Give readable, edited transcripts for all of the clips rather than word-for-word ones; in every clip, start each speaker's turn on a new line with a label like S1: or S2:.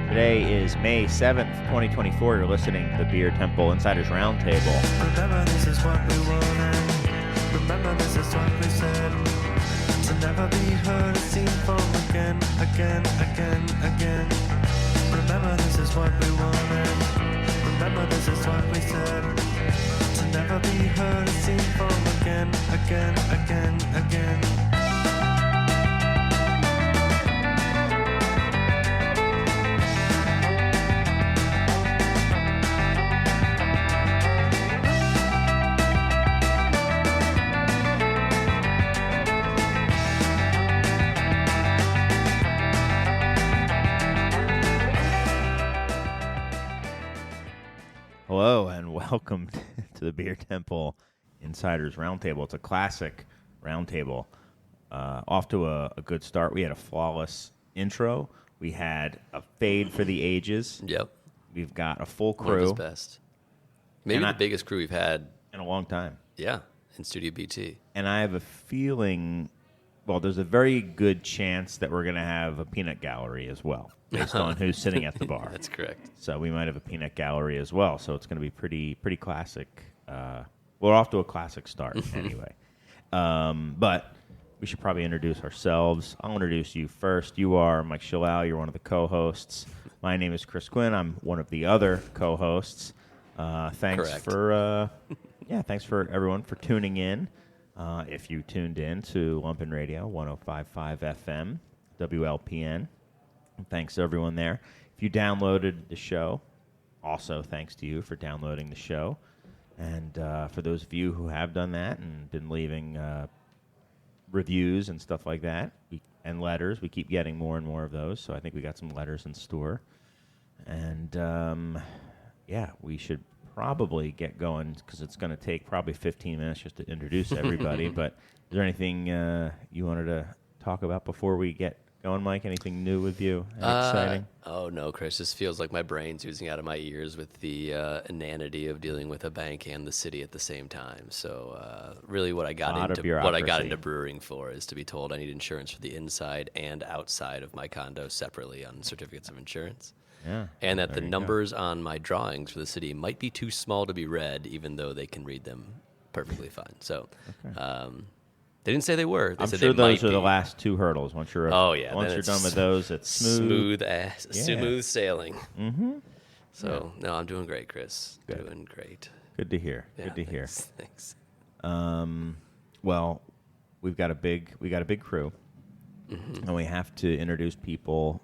S1: Today is May 7th, 2024. You're listening to the Beer Temple Insiders Roundtable.
S2: Remember, this is what we wanted. Remember, this is what we said. To never be heard or seen from again. Remember, this is what we wanted. Remember, this is what we said. To never be heard or seen from again.
S1: Hello and welcome to the Beer Temple Insiders Roundtable. It's a classic roundtable. Off to a good start. We had a flawless intro. We had a fade for the ages.
S3: Yep.
S1: We've got a full crew.
S3: One of his best. Maybe the biggest crew we've had.
S1: In a long time.
S3: Yeah, in Studio BT.
S1: And I have a feeling, well, there's a very good chance that we're going to have a peanut gallery as well, based on who's sitting at the bar.
S3: That's correct.
S1: So we might have a peanut gallery as well. So it's going to be pretty classic. We're off to a classic start anyway. But we should probably introduce ourselves. I'll introduce you first. You are Mike Shalal. You're one of the co-hosts. My name is Chris Quinn. I'm one of the other co-hosts. Thanks
S3: Correct.
S1: for thanks for everyone for tuning in. If you tuned in to Lumpen Radio 105.5 FM WLPN, thanks to everyone there. If you downloaded the show, also thanks to you for downloading the show. And for those of you who have done that and been leaving reviews and stuff like that, and letters, we keep getting more and more of those. So I think we got some letters in store. And we should probably get going because it's going to take probably 15 minutes just to introduce everybody. But is there anything you wanted to talk about before we get going, Mike? Anything new with you? Exciting?
S3: Oh, no, Chris. This feels like my brain's oozing out of my ears with the inanity of dealing with a bank and the city at the same time. So really what I got into brewing for is to be told I need insurance for the inside and outside of my condo separately on certificates of insurance.
S1: Yeah.
S3: And that the numbers on my drawings for the city might be too small to be read, even though they can read them perfectly fine. So they didn't say they were. They
S1: I'm
S3: said
S1: sure
S3: they
S1: those
S3: might
S1: are the
S3: be.
S1: last two hurdles. Once you're once you're done with those, it's smooth.
S3: Smooth sailing.
S1: Mm-hmm.
S3: So no, I'm doing great, Chris.
S1: Good.
S3: Doing great.
S1: Good to hear.
S3: Yeah,
S1: Good to hear.
S3: Thanks.
S1: Well, we got a big crew, and we have to introduce people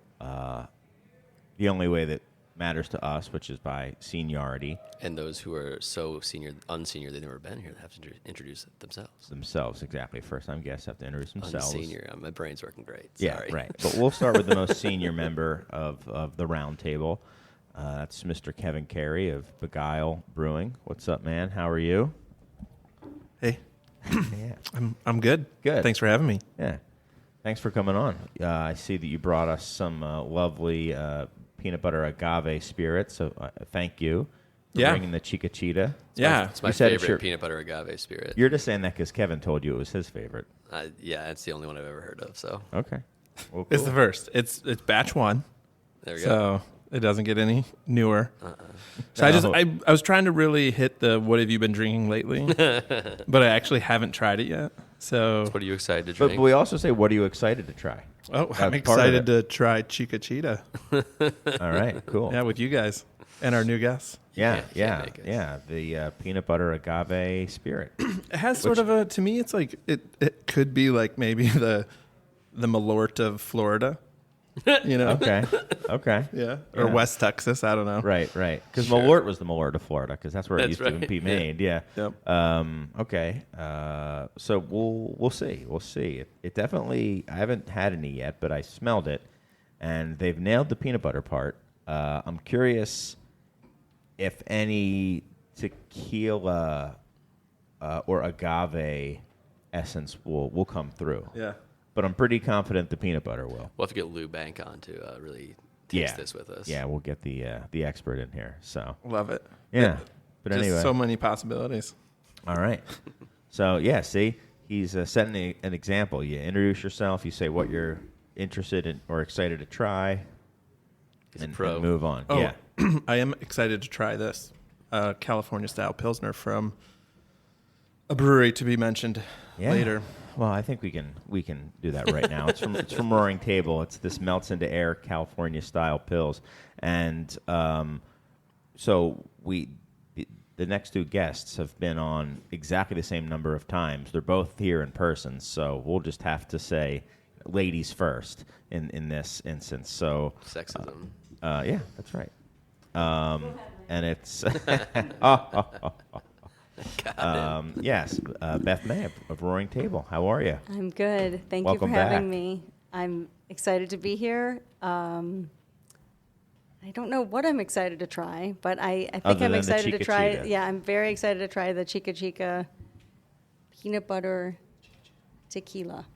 S1: the only way that matters to us, which is by seniority.
S3: And those who are so unsenior, they've never been here, they have to introduce themselves.
S1: Themselves, exactly. First-time guests have to introduce themselves.
S3: Unsenior. My brain's working great.
S1: Yeah,
S3: Sorry.
S1: right. But we'll start with the most senior member of the round table. That's Mr. Kevin Carey of Begyle Brewing. What's up, man? How are you?
S4: Hey.
S1: Yeah.
S4: I'm good.
S1: Good.
S4: Thanks for having me.
S1: Yeah. Thanks for coming on. I see that you brought us some lovely peanut butter agave spirit, so thank you for bringing the Chica Cheetah.
S3: It's my favorite peanut butter agave spirit.
S1: You're just saying that because Kevin told you it was his favorite.
S3: Yeah, it's the only one I've ever heard of. So
S1: Okay. Well, cool.
S4: It's the first. It's batch one.
S3: there we
S4: So
S3: go.
S4: it doesn't get any newer. So I was trying to really hit the what have you been drinking lately, but I actually haven't tried it yet. So
S3: What are you excited to
S1: But
S3: drink?
S1: we also say, what are you excited to try?
S4: I'm
S1: part of
S4: excited
S1: it.
S4: to try Chica Cheetah.
S1: All right, cool.
S4: Yeah, with you guys and our new guests.
S3: can't make it.
S1: The peanut butter agave spirit.
S4: It has sort of a, to me, it's like, it could be like maybe the Malort of Florida, you know?
S1: Okay.
S4: Yeah. Or West Texas, I don't know.
S1: Right. Because
S3: Sure.
S1: Malort was the Malort of Florida, because that's where it
S3: That's
S1: used to
S3: right.
S1: be made. Yeah.
S4: Yep.
S1: Okay. So we'll see. We'll see. It definitely. I haven't had any yet, but I smelled it, and they've nailed the peanut butter part. I'm curious if any tequila or agave essence will come through.
S4: Yeah.
S1: But I'm pretty confident the peanut butter will.
S3: We'll have to get Lou Bank on to really taste this with us.
S1: Yeah, we'll get the expert in here. So
S4: Love it.
S1: yeah. But
S4: Just
S1: anyway,
S4: so many possibilities.
S1: all right. So yeah, see, he's setting an example. You introduce yourself. You say what you're interested in or excited to try. and move on.
S4: Oh,
S1: yeah.
S4: I am excited to try this California-style Pilsner from a brewery to be mentioned later.
S1: Well, I think we can do that right now. It's from Roaring Table. It's this melts into air California-style Pils. And so the next two guests have been on exactly the same number of times. They're both here in person, so we'll just have to say ladies first in this instance. So
S3: sexism.
S1: Yeah, that's right. And it's yes, Beth May of Roaring Table. How are you?
S5: I'm good. Thank
S1: Welcome
S5: you for having
S1: back.
S5: me. I'm excited to be here. I don't know what I'm excited to try, but I think
S1: Other
S5: I'm
S1: than the
S5: excited to
S1: Chica
S5: try.
S1: Chica.
S5: Yeah, I'm very excited to try the Chica Chica peanut butter tequila.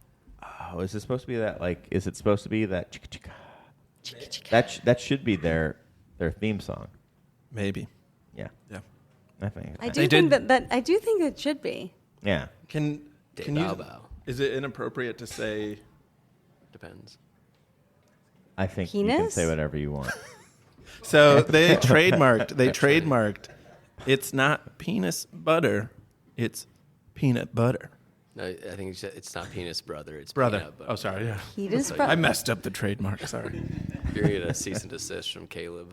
S1: Oh, is it supposed to be that? Like, is it supposed to be that? Chica chica?
S5: Chica Chica.
S1: That should be their theme song.
S4: Maybe.
S1: Yeah,
S4: Yeah.
S1: I think.
S5: I do think that I do think it should be.
S1: Yeah.
S4: Can
S3: Dave
S4: you?
S3: Bow.
S4: Is it inappropriate to say?
S3: Depends.
S1: I think you can
S5: Penis?
S1: say whatever you want.
S4: So they trademarked. It's not penis butter. It's peanut butter.
S3: No, I think it's not penis brother. It's
S4: Brother.
S3: peanut butter.
S4: Oh, sorry. Yeah.
S5: Penis
S3: like-
S5: butter.
S4: I messed up the trademark. Sorry.
S3: You're gonna get a cease and desist from Caleb.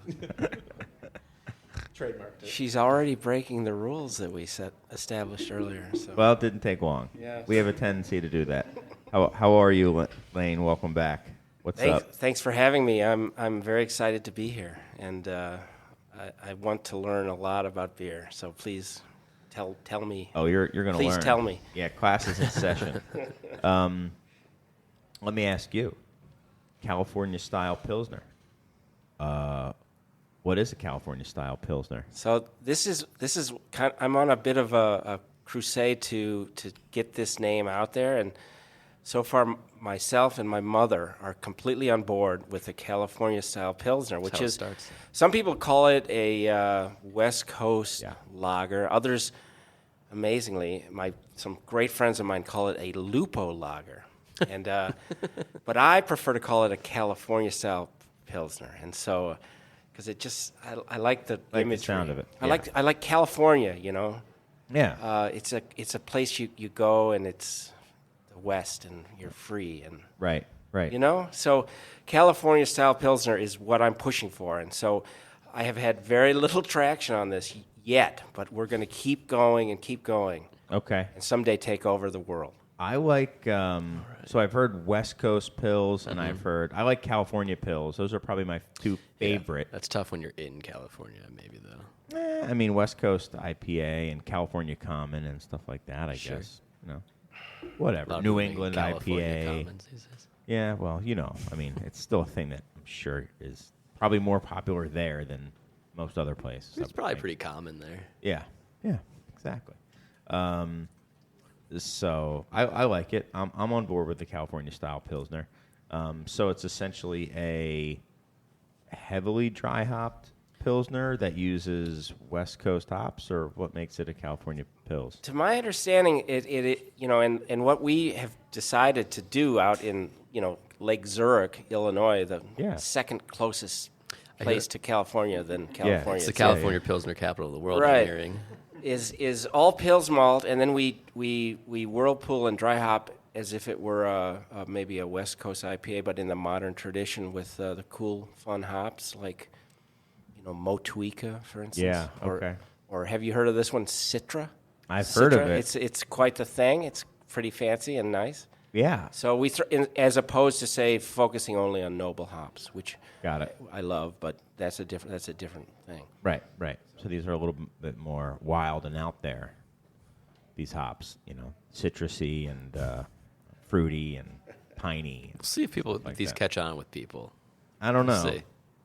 S4: Trademarked it.
S6: She's already breaking the rules that we established earlier. So.
S1: Well, it didn't take long.
S6: Yes.
S1: We have a tendency to do that. How are you, Lane? Welcome back. What's up?
S6: Thanks for having me. I'm very excited to be here, and I want to learn a lot about beer. So please tell me.
S1: Oh, you're going to learn.
S6: Please tell me.
S1: Yeah, class is in session. Let me ask you, California-style Pilsner. What is a California-style Pilsner?
S6: So this is kind. I'm on a bit of a crusade to get this name out there, and so far myself and my mother are completely on board with the California-style Pilsner, which
S3: how it
S6: is
S3: starts.
S6: some people call it a West Coast lager. Others, amazingly, some great friends of mine call it a Lupo lager, and but I prefer to call it a California-style Pilsner, and so. Because it just, I like the
S1: Like the
S6: imagery.
S1: sound of it.
S6: I
S1: Yeah.
S6: like California. You know,
S1: Yeah.
S6: it's a place you go and it's the West and you're free and
S1: Right.
S6: you know. So California style Pilsner is what I'm pushing for, and so I have had very little traction on this yet, but we're going to keep going and keep going,
S1: Okay.
S6: and someday take over the world.
S1: I like, so I've heard West Coast Pills, and I like California Pills. Those are probably my two favorite.
S3: That's tough when you're in California, maybe though.
S1: I mean, West Coast IPA and California Common and stuff like that, I
S3: Sure.
S1: guess. Whatever.
S3: A lot of
S1: New
S3: people make
S1: England
S3: California
S1: IPA.
S3: Commons these days.
S1: Yeah, well, I mean, it's still a thing that I'm sure is probably more popular there than most other places.
S3: It's probably pretty common there.
S1: Yeah, exactly. So I like it. I'm on board with the California style Pilsner. So it's essentially a heavily dry hopped Pilsner that uses West Coast hops, or what makes it a California Pils?
S6: To my understanding, it and what we have decided to do out in Lake Zurich, Illinois, the second closest place to California than California.
S3: It's the
S6: itself,
S3: California Pilsner capital of the world.
S6: Right.
S3: I'm hearing.
S6: is all Pils malt, and then we whirlpool and dry hop as if it were maybe a West Coast IPA, but in the modern tradition with the cool, fun hops like Motueka, for instance.
S1: Yeah, okay.
S6: Or have you heard of this one, Citra?
S1: I've heard of
S6: Citra.
S1: it.
S6: It's quite the thing. It's pretty fancy and nice.
S1: Yeah,
S6: So as opposed to say focusing only on noble hops, which
S1: got it.
S6: I love, but that's a different thing.
S1: Right. So these are a little bit more wild and out there. These hops, citrusy and fruity and piney.
S3: We'll see if people
S1: Like
S3: these
S1: that.
S3: catch on with people.
S1: I don't know.
S3: We'll see.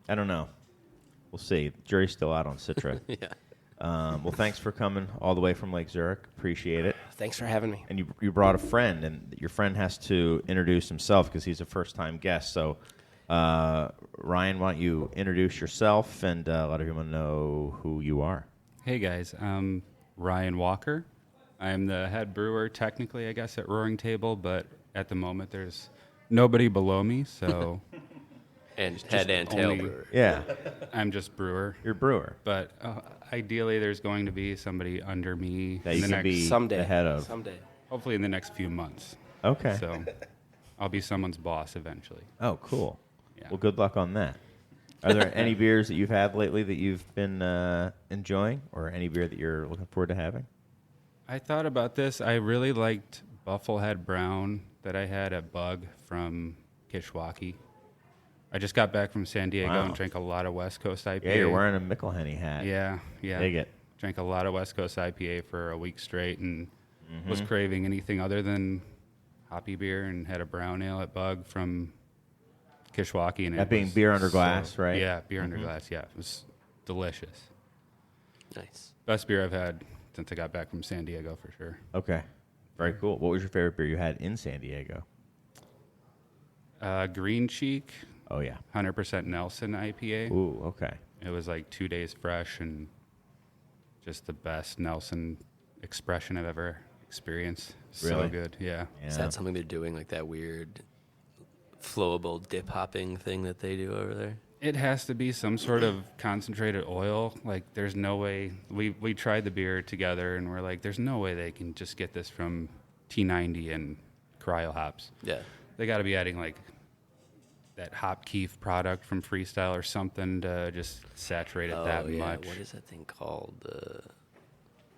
S1: I don't know. We'll see. Jury's still out on Citra.
S3: Yeah.
S1: Well, thanks for coming all the way from Lake Zurich. Appreciate it.
S6: Thanks for having me.
S1: And you brought a friend, and your friend has to introduce himself because he's a first-time guest. So, Ryan, why don't you introduce yourself and let everyone know who you are?
S7: Hey guys, I'm Ryan Walker. I'm the head brewer, technically, I guess, at Roaring Table, but at the moment there's nobody below me, so
S3: And head and tail brewer.
S1: Yeah.
S7: I'm just brewer.
S1: You're brewer.
S7: But ideally, there's going to be somebody under me
S1: That you can be
S6: Someday.
S1: the head of.
S6: Someday.
S7: hopefully in the next few months.
S1: Okay.
S7: So I'll be someone's boss eventually.
S1: Oh, cool.
S7: Yeah.
S1: Well, good luck on that. Are there any beers that you've had lately that you've been enjoying, or any beer that you're looking forward to having?
S7: I thought about this. I really liked Bufflehead Brown that I had at Bug from Kishwaukee. I just got back from San Diego
S1: Wow.
S7: and drank a lot of West Coast IPA.
S1: Yeah, you're wearing a McElhenney hat.
S7: Yeah.
S1: Dig it.
S7: Drank a lot of West Coast IPA for a week straight and was craving anything other than hoppy beer, and had a brown ale at Bug from Kishwaukee. And
S1: That being beer under glass, right?
S7: Yeah, beer under glass. Yeah, it was delicious.
S3: Nice.
S7: Best beer I've had since I got back from San Diego for sure.
S1: Okay. Very cool. What was your favorite beer you had in San Diego?
S7: Green Cheek,
S1: Oh, yeah.
S7: 100% Nelson IPA.
S1: Ooh, okay.
S7: It was like 2 days fresh and just the best Nelson expression I've ever experienced.
S1: Really?
S7: So good, yeah.
S3: Is that something they're doing, like that weird flowable dip hopping thing that they do over there?
S7: It has to be some sort of concentrated oil. Like, there's no way. We tried the beer together, and we're like, there's no way they can just get this from T90 and cryo hops.
S3: Yeah.
S7: They got to be adding, like, that hop keef product from Freestyle or something to just saturate it that much.
S3: What is that thing called?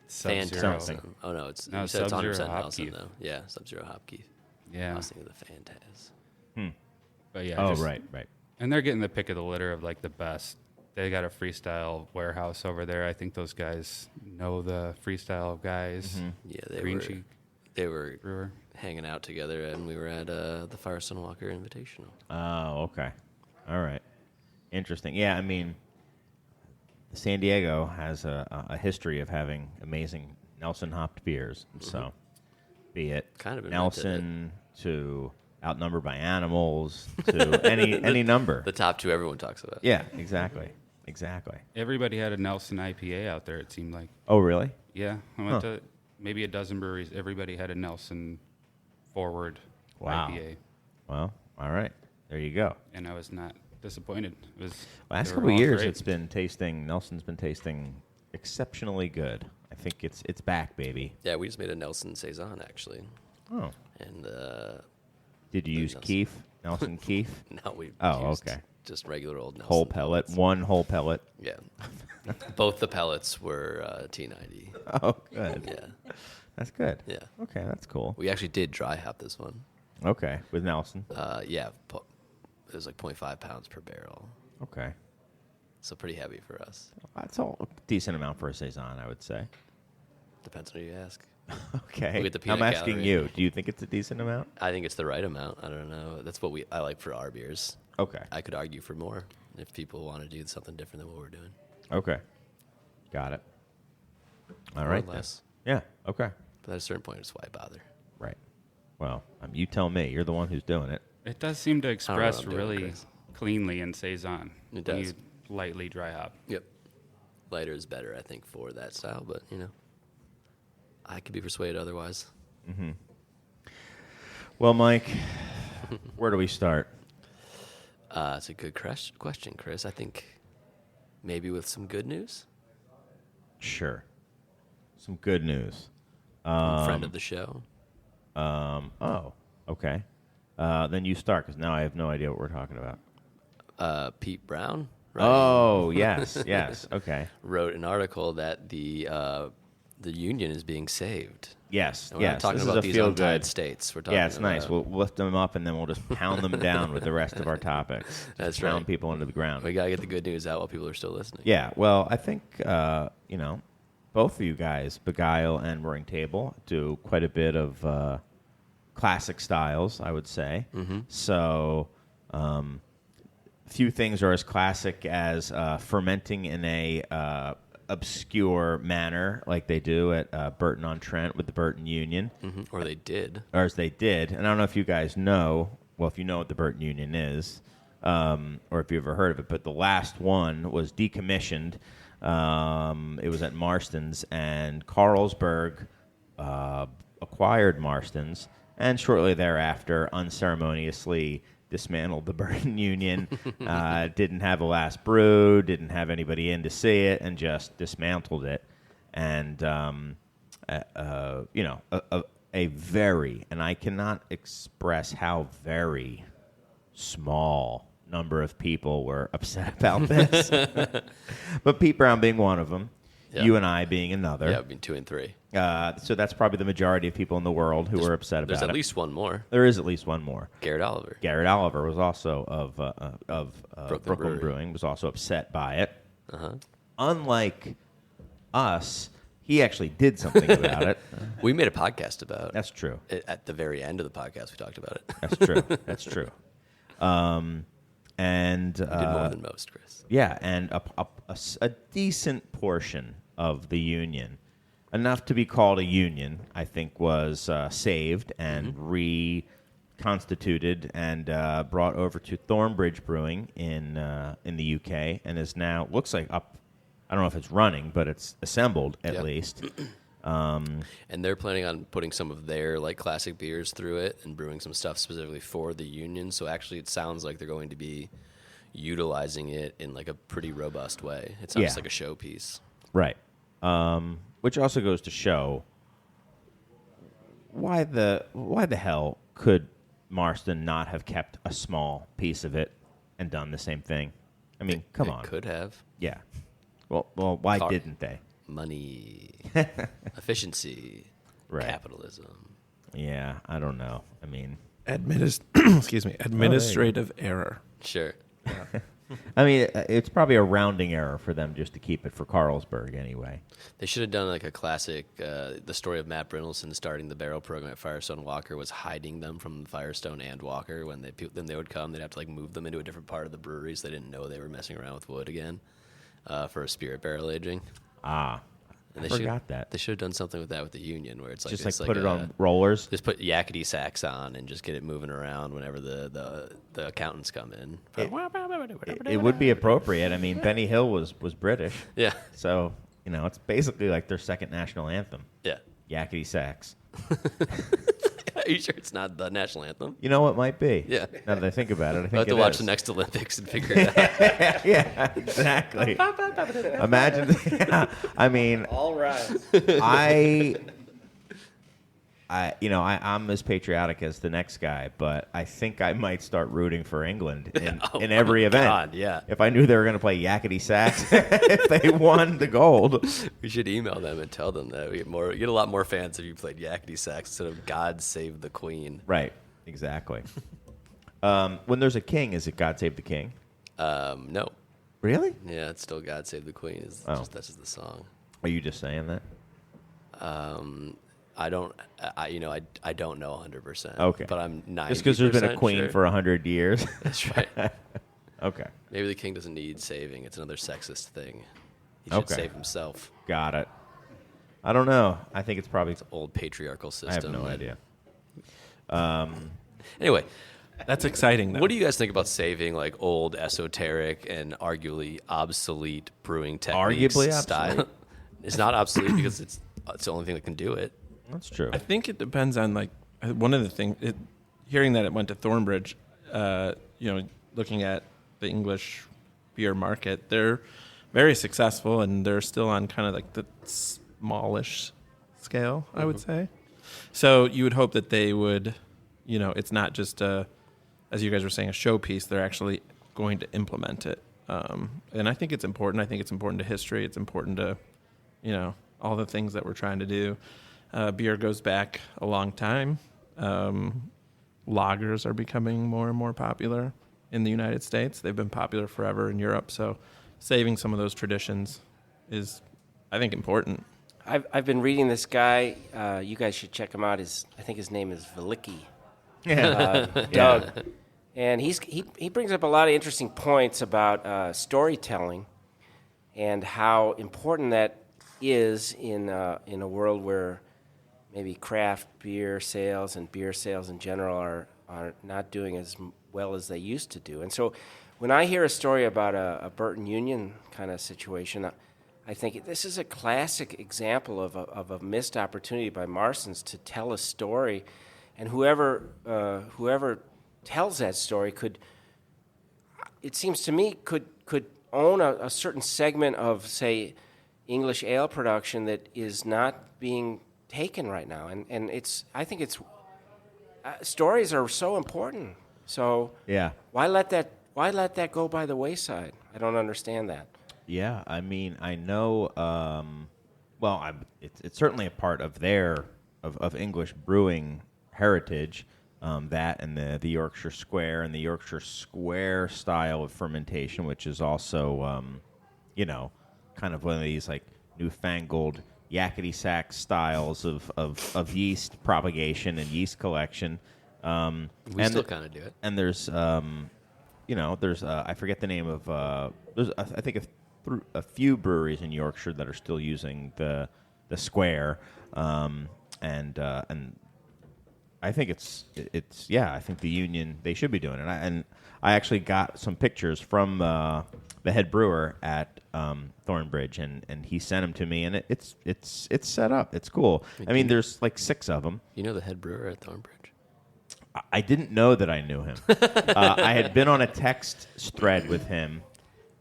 S7: Sub-Zero.
S1: Something.
S3: Oh no, it's
S7: No,
S3: you said it's
S7: Sub-Zero
S3: 100%
S7: hop
S3: Nelson
S7: keef.
S3: though. Yeah, Sub-Zero hop keef. I
S7: Yeah.
S3: was thinking of the Fantaz.
S7: But yeah.
S1: Oh,
S7: just-
S1: right.
S7: And they're getting the pick of the litter of, like, the best. They got a Freestyle warehouse over there. I think those guys know the Freestyle guys.
S3: Yeah,
S7: Green Cheek
S3: they were
S7: Brewer.
S3: hanging out together, and we were at the Firestone Walker Invitational.
S1: Oh, okay. All right. Interesting. Yeah, I mean, San Diego has a history of having amazing Nelson hopped beers. So, be it
S3: Kind of invented
S1: Nelson to Outnumbered by Animals to any number.
S3: The top two everyone talks about.
S1: Yeah, exactly.
S7: Everybody had a Nelson IPA out there, it seemed like.
S1: Oh, really?
S7: Yeah. I went to maybe a dozen breweries. Everybody had a Nelson forward
S1: Wow.
S7: IPA.
S1: Well, all right. There you go.
S7: And I was not disappointed. It was
S1: Last
S7: they were
S1: couple of
S7: all
S1: years,
S7: great.
S1: Nelson's been tasting exceptionally good. I think it's back, baby.
S3: Yeah, we just made a Nelson Saison actually,
S1: Oh.
S3: and
S1: Did you use
S3: Nelson.
S1: Keef? Nelson Keef?
S3: now we
S1: Oh,
S3: used
S1: okay.
S3: just regular old Nelson
S1: Whole pellet.
S3: pellets.
S1: One whole pellet.
S3: Yeah, both the pellets were T90.
S1: Oh, good.
S3: Yeah,
S1: That's good.
S3: yeah.
S1: Okay, that's cool.
S3: We actually did dry hop this one.
S1: Okay, with Nelson.
S3: Yeah, it was like 0.5 pounds per barrel,
S1: Okay.
S3: so pretty heavy for us.
S1: That's a decent amount for a Saison, I would say.
S3: Depends on who you ask.
S1: Okay.
S3: Look at the
S1: I'm
S3: peanut
S1: asking
S3: gallery.
S1: you. Do you think it's a decent amount?
S3: I think it's the right amount. I don't know. That's what I like for our beers.
S1: Okay.
S3: I could argue for more if people want to do something different than what we're doing.
S1: Okay. Got it. All
S3: More or
S1: right. then.
S3: less.
S1: Yeah. Okay.
S3: But at a certain point, it's why bother.
S1: Right. Well, you tell me. You're the one who's doing it.
S7: It does seem to
S3: what
S7: express
S3: I'm doing,
S7: really
S3: Chris.
S7: cleanly in Saison.
S3: It
S7: when
S3: does.
S7: you lightly dry hop.
S3: Yep. Lighter is better, I think, for that style, but, I could be persuaded otherwise.
S1: Well, Mike, where do we start?
S3: It's a good question, Chris. I think maybe with some good news.
S1: Sure. Some good news.
S3: Friend of the show.
S1: Oh, okay. Then you start, because now I have no idea what we're talking about.
S3: Pete Brown, right?
S1: Oh, yes, yes. Okay.
S3: Wrote an article that the union is being saved.
S1: Yes,
S3: And we're
S1: yes.
S3: not talking
S1: This
S3: about
S1: is a
S3: these
S1: feel
S3: untied
S1: good.
S3: states. We're talking
S1: Yeah, it's nice.
S3: about-
S1: We'll lift them up, and then we'll just pound them down with the rest of our topics.
S3: That's
S1: Pound
S3: right.
S1: people into the ground.
S3: We got to get the good news out while people are still listening.
S1: Yeah, well, I think, both of you guys, Begyle and Roaring Table, do quite a bit of classic styles, I would say. So, few things are as classic as fermenting in a obscure manner, like they do at Burton-on-Trent with the Burton Union.
S3: Or they did.
S1: Or as they did. And I don't know if you guys know, well, if you know what the Burton Union is, or if you've ever heard of it, but the last one was decommissioned. It was at Marston's, and Carlsberg acquired Marston's, and shortly thereafter unceremoniously dismantled the Burton Union, didn't have a last brew, didn't have anybody in to see it, and just dismantled it. And, a very, and I cannot express how very small number of people were upset about this. But Pete Brown being one of them, you and I being another.
S3: Yeah, being 2 and 3.
S1: So that's probably the majority of people in the world who were upset about it.
S3: There's at least one more.
S1: There is at least one more.
S3: Garrett Oliver.
S1: Garrett Oliver was also of Brooklyn Brewing, was also upset by it.
S3: Uh-huh.
S1: Unlike us, he actually did something about it.
S3: We made a podcast about it.
S1: That's true.
S3: At the very end of the podcast, we talked about it.
S1: That's true. That's true. And
S3: we did more than most, Chris.
S1: Yeah, and a decent portion of the union, enough to be called a union, I think, was saved and reconstituted and brought over to Thornbridge Brewing in the UK, and is now looks like up. I don't know if it's running, but it's assembled at least.
S3: And they're planning on putting some of their like classic beers through it and brewing some stuff specifically for the union. So actually, it sounds like they're going to be utilizing it in like a pretty robust way. It sounds like a showpiece,
S1: right? Which also goes to show why the hell could Marston not have kept a small piece of it and done the same thing? I mean, come on,
S3: could have.
S1: Yeah. Well, why didn't they?
S3: Money, efficiency, capitalism.
S1: Yeah, I don't know. I mean,
S4: administrative error.
S3: Sure.
S1: Yeah. I mean, it's probably a rounding error for them just to keep it for Carlsberg anyway.
S3: They should have done like a classic, the story of Matt Brynolson starting the barrel program at Firestone Walker was hiding them from Firestone and Walker. When they would come, they'd have to like move them into a different part of the brewery so they didn't know they were messing around with wood again for a spirit barrel aging.
S1: And I forgot that.
S3: They should have done something with that with the union, where it's like
S1: just put it on rollers.
S3: Just put yakety sax on and just get it moving around whenever the accountants come in.
S1: It would be appropriate. I mean, Benny Hill was British.
S3: Yeah.
S1: So it's basically like their second national anthem.
S3: Yeah.
S1: Yakety sax.
S3: Are you sure it's not the national anthem?
S1: You know, it might be.
S3: Yeah.
S1: Now that I think about it, I think
S3: I'll have to watch the next Olympics and figure it out.
S1: Yeah, exactly. Imagine. I mean,
S6: all right.
S1: I'm as patriotic as the next guy, but I think I might start rooting for England in every event.
S3: God, yeah.
S1: If I knew they were going to play yakety sax, if they won the gold.
S3: We should email them and tell them that we get a lot more fans if you played yakety sax instead of God Save the Queen.
S1: Right, exactly. When there's a king, is it God Save the King?
S3: No.
S1: Really?
S3: Yeah, it's still God Save the Queen. That's just the song.
S1: Are you just saying that?
S3: I don't know 100%.
S1: Okay.
S3: But I'm 90%.
S1: Just because there's been a queen
S3: sure.
S1: for 100 years.
S3: That's right.
S1: Okay.
S3: Maybe the king doesn't need saving. It's another sexist thing. He should save himself.
S1: Got it. I don't know. I think it's probably
S3: an old patriarchal system.
S1: I have no idea.
S3: Anyway.
S4: That's exciting, though.
S3: What do you guys think about saving like old, esoteric, and arguably obsolete brewing techniques?
S1: Arguably
S3: style?
S1: obsolete?
S3: It's not obsolete because it's the only thing that can do it.
S1: That's true.
S4: I think it depends on like one of the things. Hearing that it went to Thornbridge, looking at the English beer market, they're very successful and they're still on kind of like the smallish scale, I would say. So you would hope that they would, it's not just as you guys were saying, a showpiece. They're actually going to implement it, and I think it's important. I think it's important to history. It's important to, all the things that we're trying to do. Beer goes back a long time. Lagers are becoming more and more popular in the United States. They've been popular forever in Europe. So saving some of those traditions is, I think, important.
S6: I've been reading this guy. You guys should check him out. I think his name is Velicki. Doug. And he brings up a lot of interesting points about storytelling and how important that is in a world where maybe craft beer sales and beer sales in general are not doing as well as they used to do. And so when I hear a story about a Burton Union kind of situation, I think this is a classic example of a missed opportunity by Marston's to tell a story. And whoever tells that story it seems to me, could own a certain segment of, say, English ale production that is not being taken right now. And I think stories are so important. So
S1: yeah,
S6: why let that go by the wayside? I don't understand that.
S1: Yeah, I mean, I know. It's certainly a part of their of English brewing heritage. That and the Yorkshire Square and the Yorkshire Square style of fermentation, which is also, kind of one of these like newfangled yakety sack styles of yeast propagation and yeast collection.
S3: We still kind of do it.
S1: And there's I forget the name of there's I think a few breweries in Yorkshire that are still using the square, and I think I think the Union, they should be doing it. And I actually got some pictures from the head brewer at Thornbridge, and he sent them to me, and it's set up. It's cool. I mean, there's like 6 of them.
S3: You know the head brewer at Thornbridge?
S1: I didn't know that I knew him. I had been on a text thread with him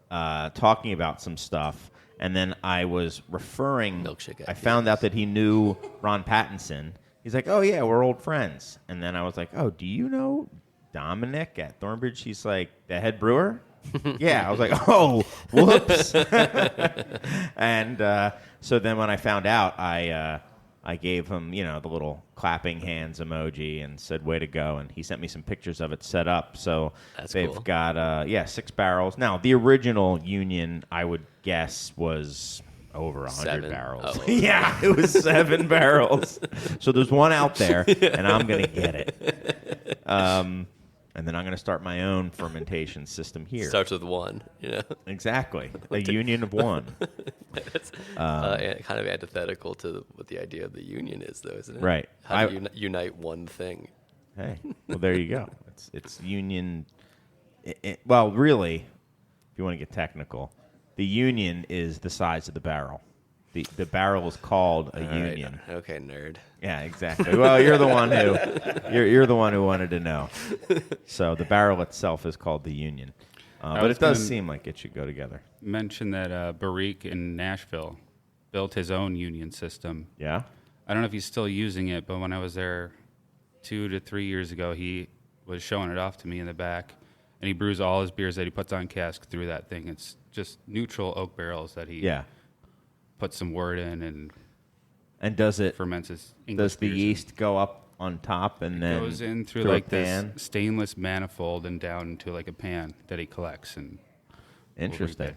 S1: talking about some stuff, and then I was referring.
S3: Milkshake.
S1: I found out that he knew Ron Pattinson. He's like, oh, yeah, we're old friends. And then I was like, oh, do you know Dominic at Thornbridge? He's like, the head brewer? Yeah. I was like, oh, whoops. And so then when I found out, I gave him, the little clapping hands emoji and said, way to go. And he sent me some pictures of it set up. So they've
S3: cool.
S1: got, 6 barrels. Now, the original Union, I would guess, was over 100
S3: 7
S1: barrels.
S3: Oh.
S1: Yeah, it was 7 barrels. So there's one out there, and I'm going to get it. And then I'm going to start my own fermentation system here.
S3: Starts with 1,
S1: Exactly. A union of 1.
S3: That's kind of antithetical to what the idea of the union is, though, isn't it?
S1: Right.
S3: How do you unite one thing?
S1: Hey, well, there you go. It's union. Well, really, if you want to get technical, the union is the size of the barrel. The barrel is called a union.
S3: Right. Okay, nerd.
S1: Yeah, exactly. Well, you're the one who you're the one who wanted to know. So the barrel itself is called the union, but it does seem like it should go together.
S7: Mention that Barik in Nashville built his own union system.
S1: Yeah.
S7: I don't know if he's still using it, but when I was there 2 to 3 years ago, he was showing it off to me in the back, and he brews all his beers that he puts on cask through that thing. It's just neutral oak barrels that he puts some wort in
S1: and does it
S7: ferments his English
S1: does the
S7: beers
S1: yeast go up on top and then
S7: goes in through
S1: a
S7: like
S1: pan?
S7: this stainless manifold and down into like a pan that he collects and
S1: Interesting.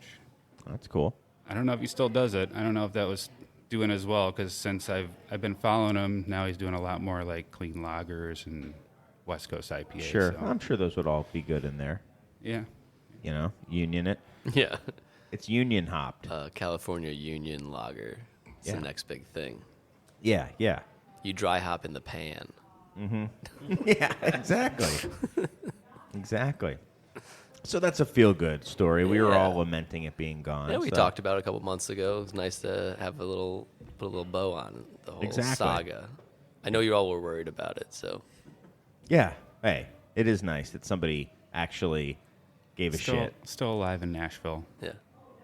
S1: That's cool.
S7: I don't know if he still does it. I don't know if that was doing as well, because since I've been following him, now he's doing a lot more like clean lagers and West Coast IPAs.
S1: Sure,
S7: so.
S1: I'm sure those would all be good in there.
S7: Yeah.
S1: Union it.
S3: Yeah.
S1: It's union hopped.
S3: California Union Lager. It's the next big thing.
S1: Yeah.
S3: You dry hop in the pan.
S1: Mm-hmm. Yeah, exactly. Exactly. So that's a feel-good story. We were all lamenting it being gone.
S3: Yeah, we talked about it a couple months ago. It was nice to have put a little bow on the whole saga. I know you all were worried about it, so.
S1: Yeah. Hey, it is nice that somebody actually gave a shit.
S7: Still alive in Nashville.
S3: Yeah.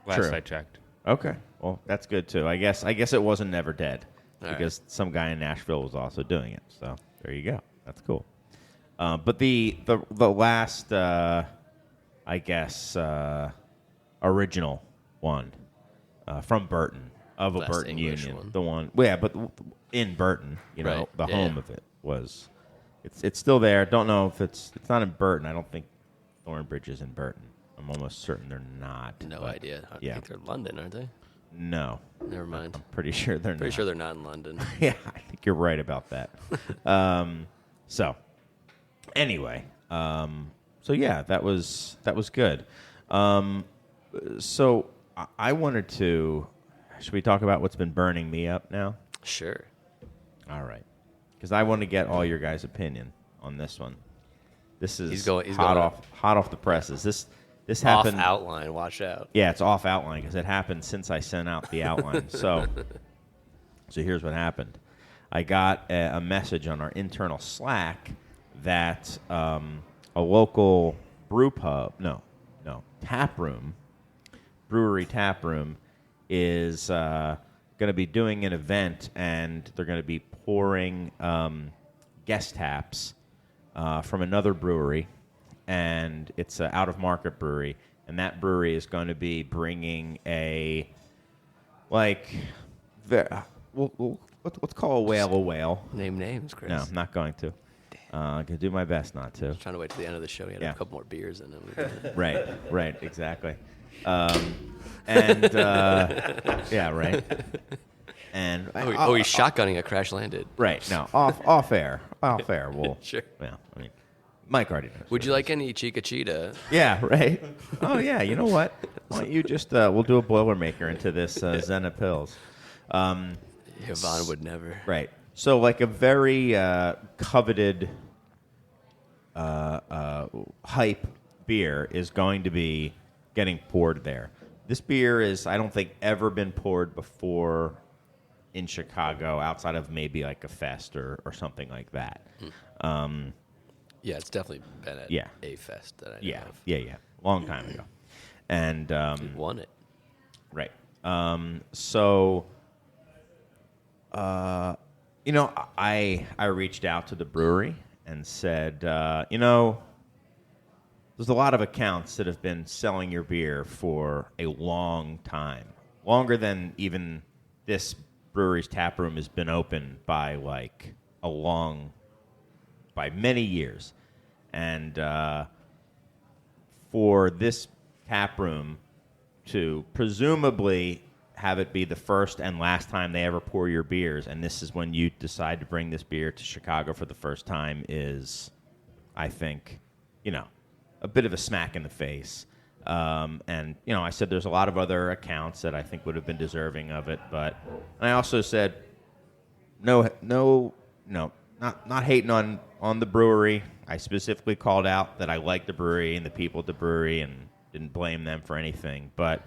S7: Last I checked.
S1: Okay. Well, that's good too. I guess it wasn't never dead because
S3: right.
S1: some guy in Nashville was also doing it. So there you go. That's cool. But the last original one from Burton of a
S3: Last
S1: Burton
S3: English
S1: Union.
S3: one.
S1: The one, but in Burton,
S3: Right.
S1: the home of it was. It's still there. Don't know if it's not in Burton. I don't think Thornbridge is in Burton. I'm almost certain they're not.
S3: No idea. I think they're in London, aren't they?
S1: No.
S3: Never mind.
S1: I'm pretty sure they're not.
S3: Pretty sure they're not in London.
S1: Yeah, I think you're right about that. So, anyway, so yeah, that was good. So I wanted to. Should we talk about what's been burning me up now?
S3: Sure.
S1: All right, because I want to get all your guys' opinion on this one. This is hot off the presses. This happened.
S3: Off outline. Watch out.
S1: Yeah, it's off outline because it happened since I sent out the outline. So here's what happened. I got a message on our internal Slack that a a local tap room, brewery tap room, is going to be doing an event, and they're going to be pouring guest taps from another brewery, and it's an out-of-market brewery, and that brewery is going to be bringing let's call a whale.
S3: Name names, Chris.
S1: No, I'm not going to. I'm going to do my best not to.
S3: Trying to wait till the end of the show. You had a couple more beers in them.
S1: Right, exactly. Yeah, right. And
S3: he's shotgunning a Crash Landed.
S1: Right. No, off air. Well,
S3: sure.
S1: Yeah, I mean, Mike already knows.
S3: Would you like any Chica Cheetah?
S1: Yeah, right. Oh yeah, you know what? Why don't you just we'll do a Boilermaker into this Zena Pills.
S3: Yvonne would never.
S1: Right. So like a very coveted hype beer is going to be getting poured there. This beer is, I don't think, ever been poured before in Chicago outside of maybe like a fest or something like that.
S3: Yeah, it's definitely been at a fest that I know of.
S1: Yeah. Long time ago. And
S3: you won it.
S1: Right. So I reached out to the brewery and said, there's a lot of accounts that have been selling your beer for a long time, longer than even this brewery's tap room has been open by many years. And for this tap room to presumably have it be the first and last time they ever pour your beers, and this is when you decide to bring this beer to Chicago for the first time, is, I think, a bit of a smack in the face. And I said there's a lot of other accounts that I think would have been deserving of it, but I also said not hating on the brewery. I specifically called out that I like the brewery and the people at the brewery and didn't blame them for anything, but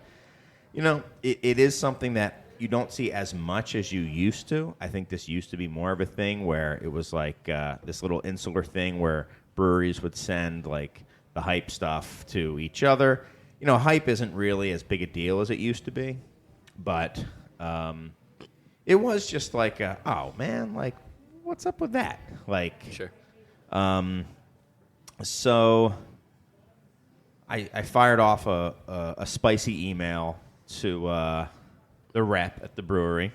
S1: it is something that you don't see as much as you used to. I think this used to be more of a thing where it was like this little insular thing where breweries would send like the hype stuff to each other. Hype isn't really as big a deal as it used to be, but it was just like, oh man, like what's up with that? Like,
S3: sure.
S1: So I fired off a spicy email to the rep at the brewery,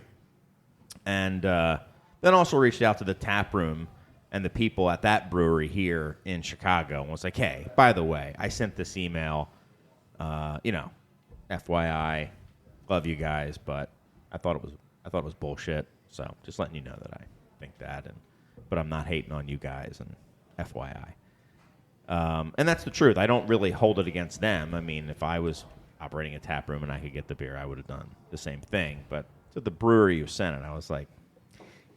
S1: and then also reached out to the tap room and the people at that brewery here in Chicago and was like, hey, by the way, I sent this email, FYI, love you guys, but I thought it was bullshit, so just letting you know that I think that, but I'm not hating on you guys, and FYI. And that's the truth. I don't really hold it against them. I mean, if I was operating a tap room and I could get the beer, I would have done the same thing. But to the brewery who sent it, I was like,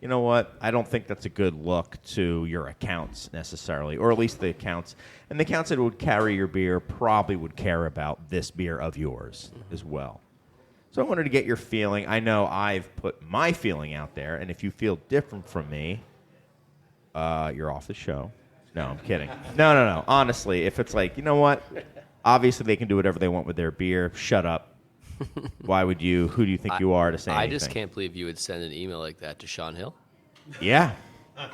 S1: you know what? I don't think that's a good look to your accounts necessarily, or at least the accounts. And the accounts that would carry your beer probably would care about this beer of yours as well. So I wanted to get your feeling. I know I've put my feeling out there, and if you feel different from me, you're off the show. No, I'm kidding. No. Honestly, if it's like, you know what? Obviously, they can do whatever they want with their beer. Shut up. Why would you? Who do you think you are to say anything?
S3: I just can't believe you would send an email like that to Sean Hill.
S1: Yeah.
S3: Oh,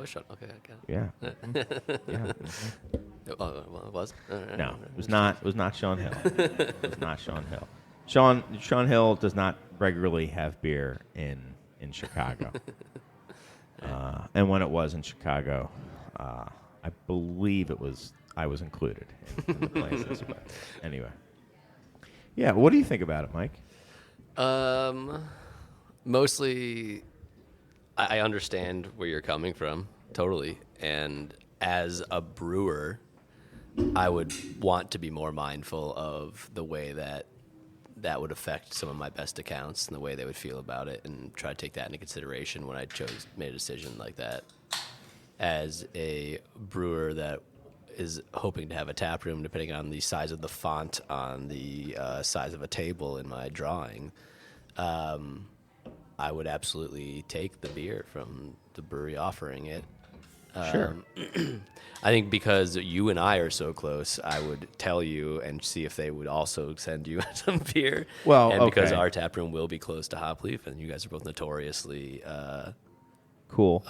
S3: Sean. Okay, I got it.
S1: Yeah.
S3: Well, it was?
S1: No, it was not. It was not Sean Hill. It was not Sean Hill. Sean Hill does not regularly have beer in Chicago. And when it was in Chicago, I believe I was included in the places. But anyway, yeah. What do you think about it, Mike?
S3: Mostly, I understand where you're coming from totally, and as a brewer, I would want to be more mindful of the way that would affect some of my best accounts and the way they would feel about it, and try to take that into consideration when I made a decision like that. As a brewer that is hoping to have a tap room, depending on the size of the font on the size of a table in my drawing, I would absolutely take the beer from the brewery offering it.
S1: Sure.
S3: I think because you and I are so close, I would tell you and see if they would also send you some beer.
S1: Well,
S3: and because
S1: okay.
S3: our tap room will be close to Hop Leaf, and you guys are both notoriously
S1: cool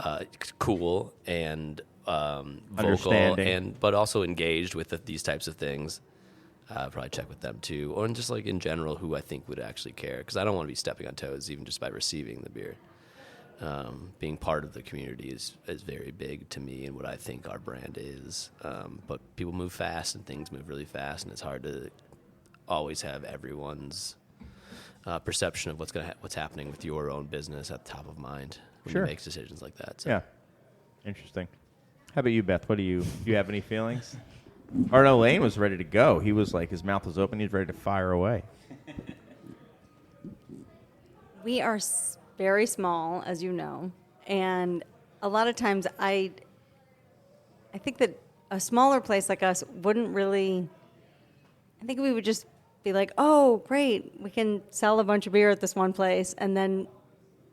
S3: and vocal,
S1: understanding,
S3: but also engaged with these types of things. Probably check with them too, or just like in general, who I think would actually care, because I don't want to be stepping on toes, even just by receiving the beer. Being part of the community is very big to me and what I think our brand is. But people move fast and things move really fast, and it's hard to always have everyone's perception of what's happening with your own business at the top of mind when you make decisions like that. So.
S1: Yeah, interesting. How about you, Beth? Do you have any feelings? Or no, Lane was ready to go. He was like, his mouth was open. He was ready to fire away.
S5: We are very small, as you know, and a lot of times I think that a smaller place like us wouldn't really. I think we would just be like, "Oh, great, we can sell a bunch of beer at this one place," and then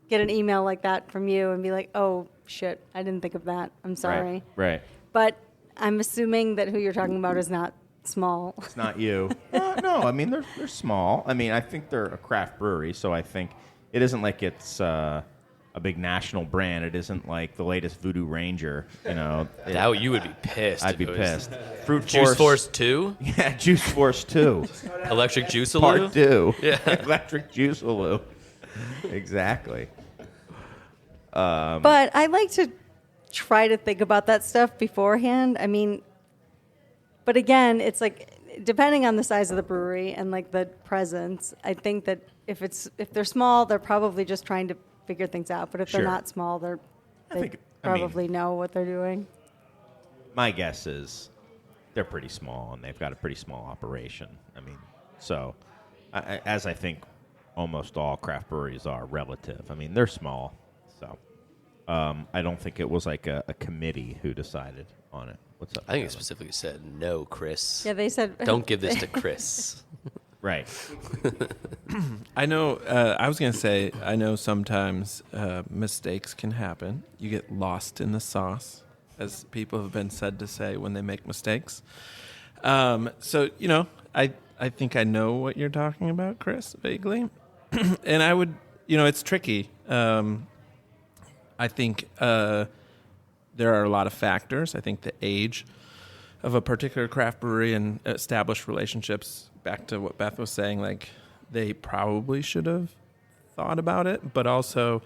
S5: get an email like that from you and be like, "Oh shit, I didn't think of that. I'm sorry."
S1: Right.
S5: But I'm assuming that who you're talking about is not small.
S1: It's not you. No, I mean they're small. I mean, I think they're a craft brewery, so I think it isn't like it's a big national brand. It isn't like the latest Voodoo Ranger. You know,
S3: You would be pissed.
S1: I'd be pissed. Fruit
S3: Juice Force 2?
S1: Yeah, Juice Force 2.
S3: Electric Juice-a-loo?
S1: Part 2.
S3: Yeah.
S1: Electric Juice-a-loo. Exactly.
S5: But I like to try to think about that stuff beforehand. I mean, but again, it's like depending on the size of the brewery and like the presence. I think that if they're small, they're probably just trying to figure things out. But if they're not small, they probably know what they're doing.
S1: My guess is they're pretty small and they've got a pretty small operation. I mean, so as I think almost all craft breweries are relative. I mean, they're small, so. I don't think it was like a committee who decided on it. What's up?
S3: I think it specifically said, no, Chris.
S5: Yeah, they said...
S3: Don't give this to Chris.
S1: Right.
S4: I know, I was going to say, I know sometimes mistakes can happen. You get lost in the sauce, as people have been said to say when they make mistakes. So, you know, I think I know what you're talking about, Chris, vaguely. And I would, you know, it's tricky. I think there are a lot of factors. I think the age of a particular craft brewery and established relationships, back to what Beth was saying, like they probably should have thought about it. But also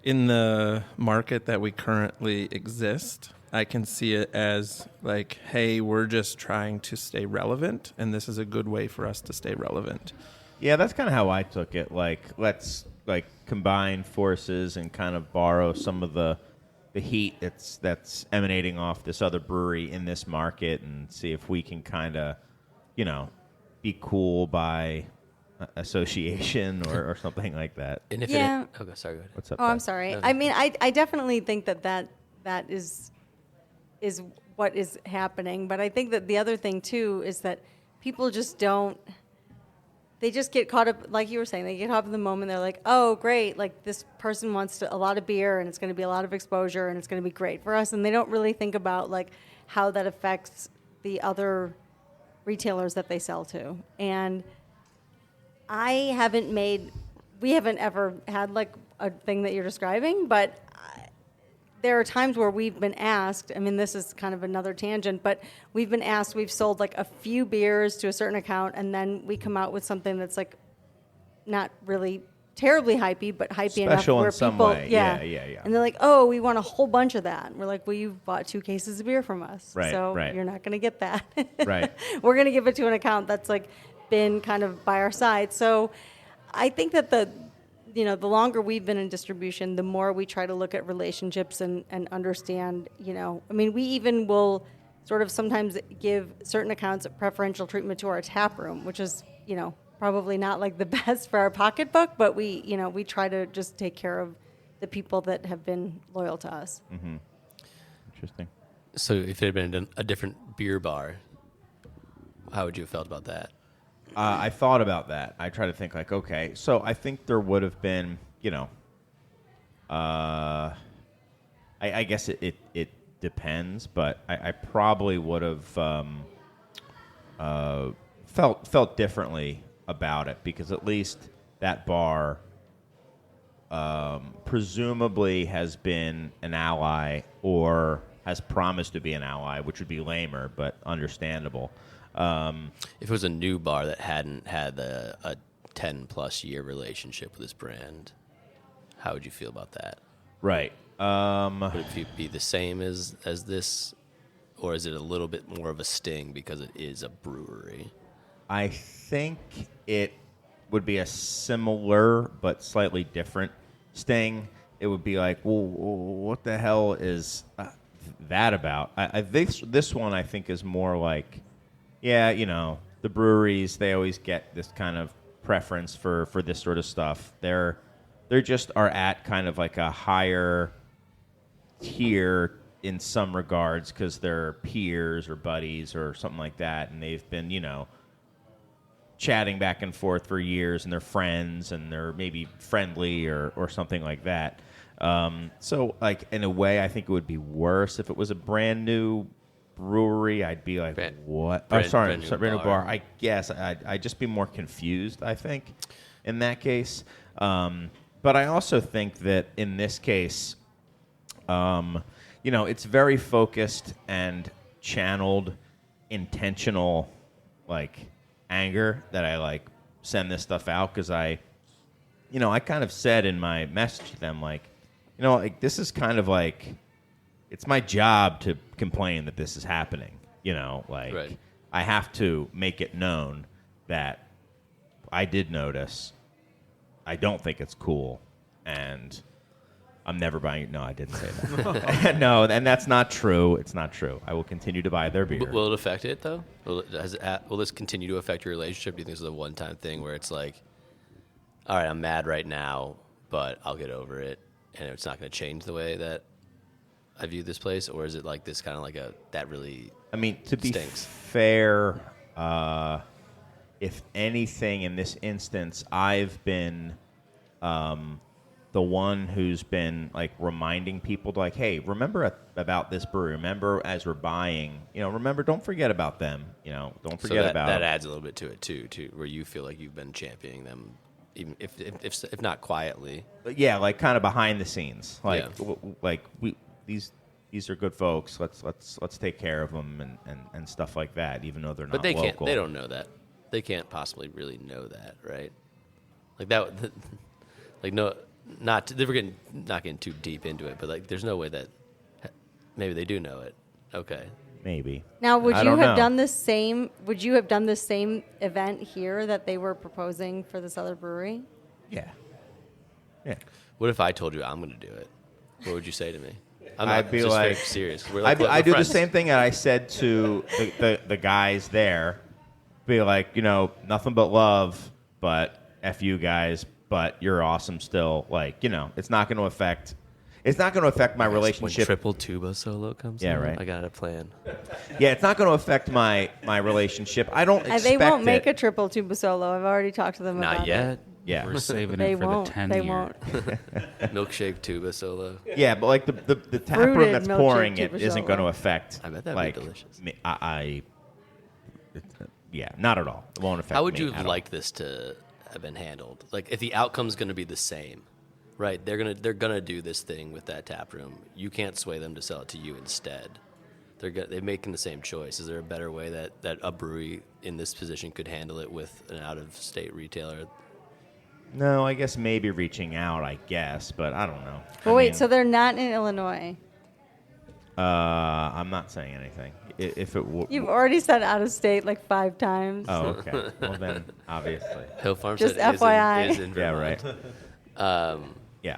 S4: in the market that we currently exist, I can see it as like, hey, we're just trying to stay relevant, and this is a good way for us to stay relevant.
S1: Yeah, that's kind of how I took it. Like, let's combine forces and kind of borrow some of the heat that's emanating off this other brewery in this market and see if we can kind of, you know, be cool by association or something like that.
S3: And if
S5: yeah.
S3: Sorry, go ahead.
S1: What's up?
S5: Oh, I'm sorry. I mean, I definitely think that is what is happening. But I think that the other thing, too, is that people just don't... They just get caught up, like you were saying, they get caught up in the moment. They're like, oh, great, like this person wants a lot of beer and it's going to be a lot of exposure and it's going to be great for us. And they don't really think about like how that affects the other retailers that they sell to. And we haven't ever had like a thing that you're describing, but there are times where we've been asked, I mean, this is kind of another tangent, but we've been asked, we've sold like a few beers to a certain account, and then we come out with something that's like not really terribly hypey, but hypey
S1: Special
S5: enough where
S1: in some
S5: people,
S1: way. Yeah.
S5: And they're like, oh, we want a whole bunch of that. And we're like, well, you bought 2 cases of beer from us.
S1: Right,
S5: so
S1: right.
S5: you're not going to get that.
S1: Right.
S5: We're going to give it to an account that's like been kind of by our side. So I think that the longer we've been in distribution, the more we try to look at relationships and understand, I mean, we even will sort of sometimes give certain accounts preferential treatment to our tap room, which is, probably not like the best for our pocketbook, but we try to just take care of the people that have been loyal to us.
S1: Mm-hmm. Interesting.
S3: So if it had been a different beer bar, how would you have felt about that?
S1: I thought about that. I try to think like, okay, so I think there would have been, I guess it depends, but I probably would have felt differently about it because at least that bar presumably has been an ally or has promised to be an ally, which would be lamer but understandable.
S3: If it was a new bar that hadn't had a 10-plus year relationship with this brand, how would you feel about that?
S1: Right.
S3: Would it be the same as this, or is it a little bit more of a sting because it is a brewery?
S1: I think it would be a similar but slightly different sting. It would be like, well, what the hell is that about? I think this one I think is more like, yeah, the breweries, they always get this kind of preference for this sort of stuff. They're just are at kind of like a higher tier in some regards because they're peers or buddies or something like that, and they've been, chatting back and forth for years, and they're friends, and they're maybe friendly or something like that. So, like, in a way, I think it would be worse if it was a brand new brewery. I'd be like, what? Brand new bar. I guess I'd just be more confused, I think, in that case. But I also think that in this case, it's very focused and channeled, intentional, like, anger that I, like, send this stuff out because I kind of said in my message to them, like, this is kind of like, it's my job to complain that this is happening,
S3: Right.
S1: I have to make it known that I did notice. I don't think it's cool, and I'm never buying it. No, I didn't say that. No, and that's not true. It's not true. I will continue to buy their beer.
S3: Will it affect it, though? Will this continue to affect your relationship? Do you think this is a one-time thing where it's like, all right, I'm mad right now, but I'll get over it, and it's not going to change the way that I view this place? Or is it like this kind of like that really
S1: to be
S3: stinks?
S1: Fair, if anything, in this instance, I've been the one who's been, like, reminding people to, like, hey, remember about this brewery. Remember as we're buying, remember, don't forget about them. Don't forget about
S3: that adds a little bit to it too, where you feel like you've been championing them, even if not quietly.
S1: But yeah, like, kind of behind the scenes. Like, these are good folks. Let's take care of them and stuff like that, even though they're not local.
S3: But they don't know that. They can't possibly really know that, right? Like that. Like, no. Not getting too deep into it, but, like, there's no way that maybe they do know it. Okay,
S1: maybe.
S5: Now, would you have done the same event here that they were proposing for this other brewery?
S1: Yeah.
S3: What if I told you I'm going to do it? What would you say to me?
S1: I'd be like,
S3: serious.
S1: I do the same thing that I said to the guys there. Be like, nothing but love, but F you guys. But you're awesome still. Like, it's not going to affect my relationship.
S3: When triple tuba solo comes in,
S1: right.
S3: I got a plan.
S1: Yeah, it's not going to affect my relationship. I don't expect
S5: they won't make a triple tuba solo. I've already talked to them about it.
S3: Not yet.
S1: Yeah.
S7: We're saving
S5: They
S7: it for
S5: won't.
S7: the 10
S5: They
S7: year.
S5: won't.
S3: Milkshake tuba solo.
S1: Yeah, but, like, the tap room
S5: Fruited
S1: that's
S5: milkshake
S1: pouring it
S5: tuba
S1: isn't
S5: solo.
S1: going to affect.
S3: I bet that'd
S1: like,
S3: be delicious.
S1: Me, yeah, not at all. It won't affect me.
S3: How would you
S1: at
S3: have
S1: all.
S3: liked this to have been handled? Like, if the outcome's going to be the same, right? They're gonna do this thing with that tap room. You can't sway them to sell it to you instead. They're making the same choice. Is there a better way that a brewery in this position could handle it with an out-of-state retailer?
S1: No, I guess maybe reaching out, I guess, but I don't know.
S5: But wait, so they're not in Illinois?
S1: I'm not saying anything. If it
S5: You've already said out of state like 5 times.
S1: Oh, okay. Well, then, obviously.
S3: Hill Farm
S5: Just
S3: said
S5: FYI.
S3: is in
S1: Yeah,
S3: Vermont.
S1: right. Yeah.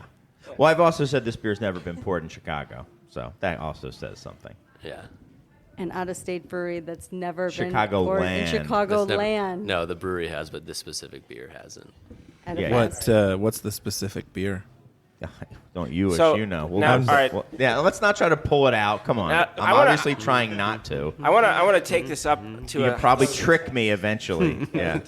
S1: Well, I've also said this beer's never been poured in Chicago, so that also says something.
S3: Yeah.
S5: An out-of-state brewery that's never
S1: Chicago
S5: been poured in
S1: land.
S5: Chicago
S3: That's never-
S5: land.
S3: No, the brewery has, but this specific beer hasn't.
S5: At a
S1: Yeah.
S5: fest.
S4: What's the specific beer?
S1: Don't you
S6: So,
S1: as you know.
S6: now, all right.
S1: Yeah, let's not try to pull it out. Come on.
S6: Now,
S1: I'm obviously trying not to.
S6: I want to take this up to
S1: You
S6: a
S1: could probably trick me eventually. Yeah.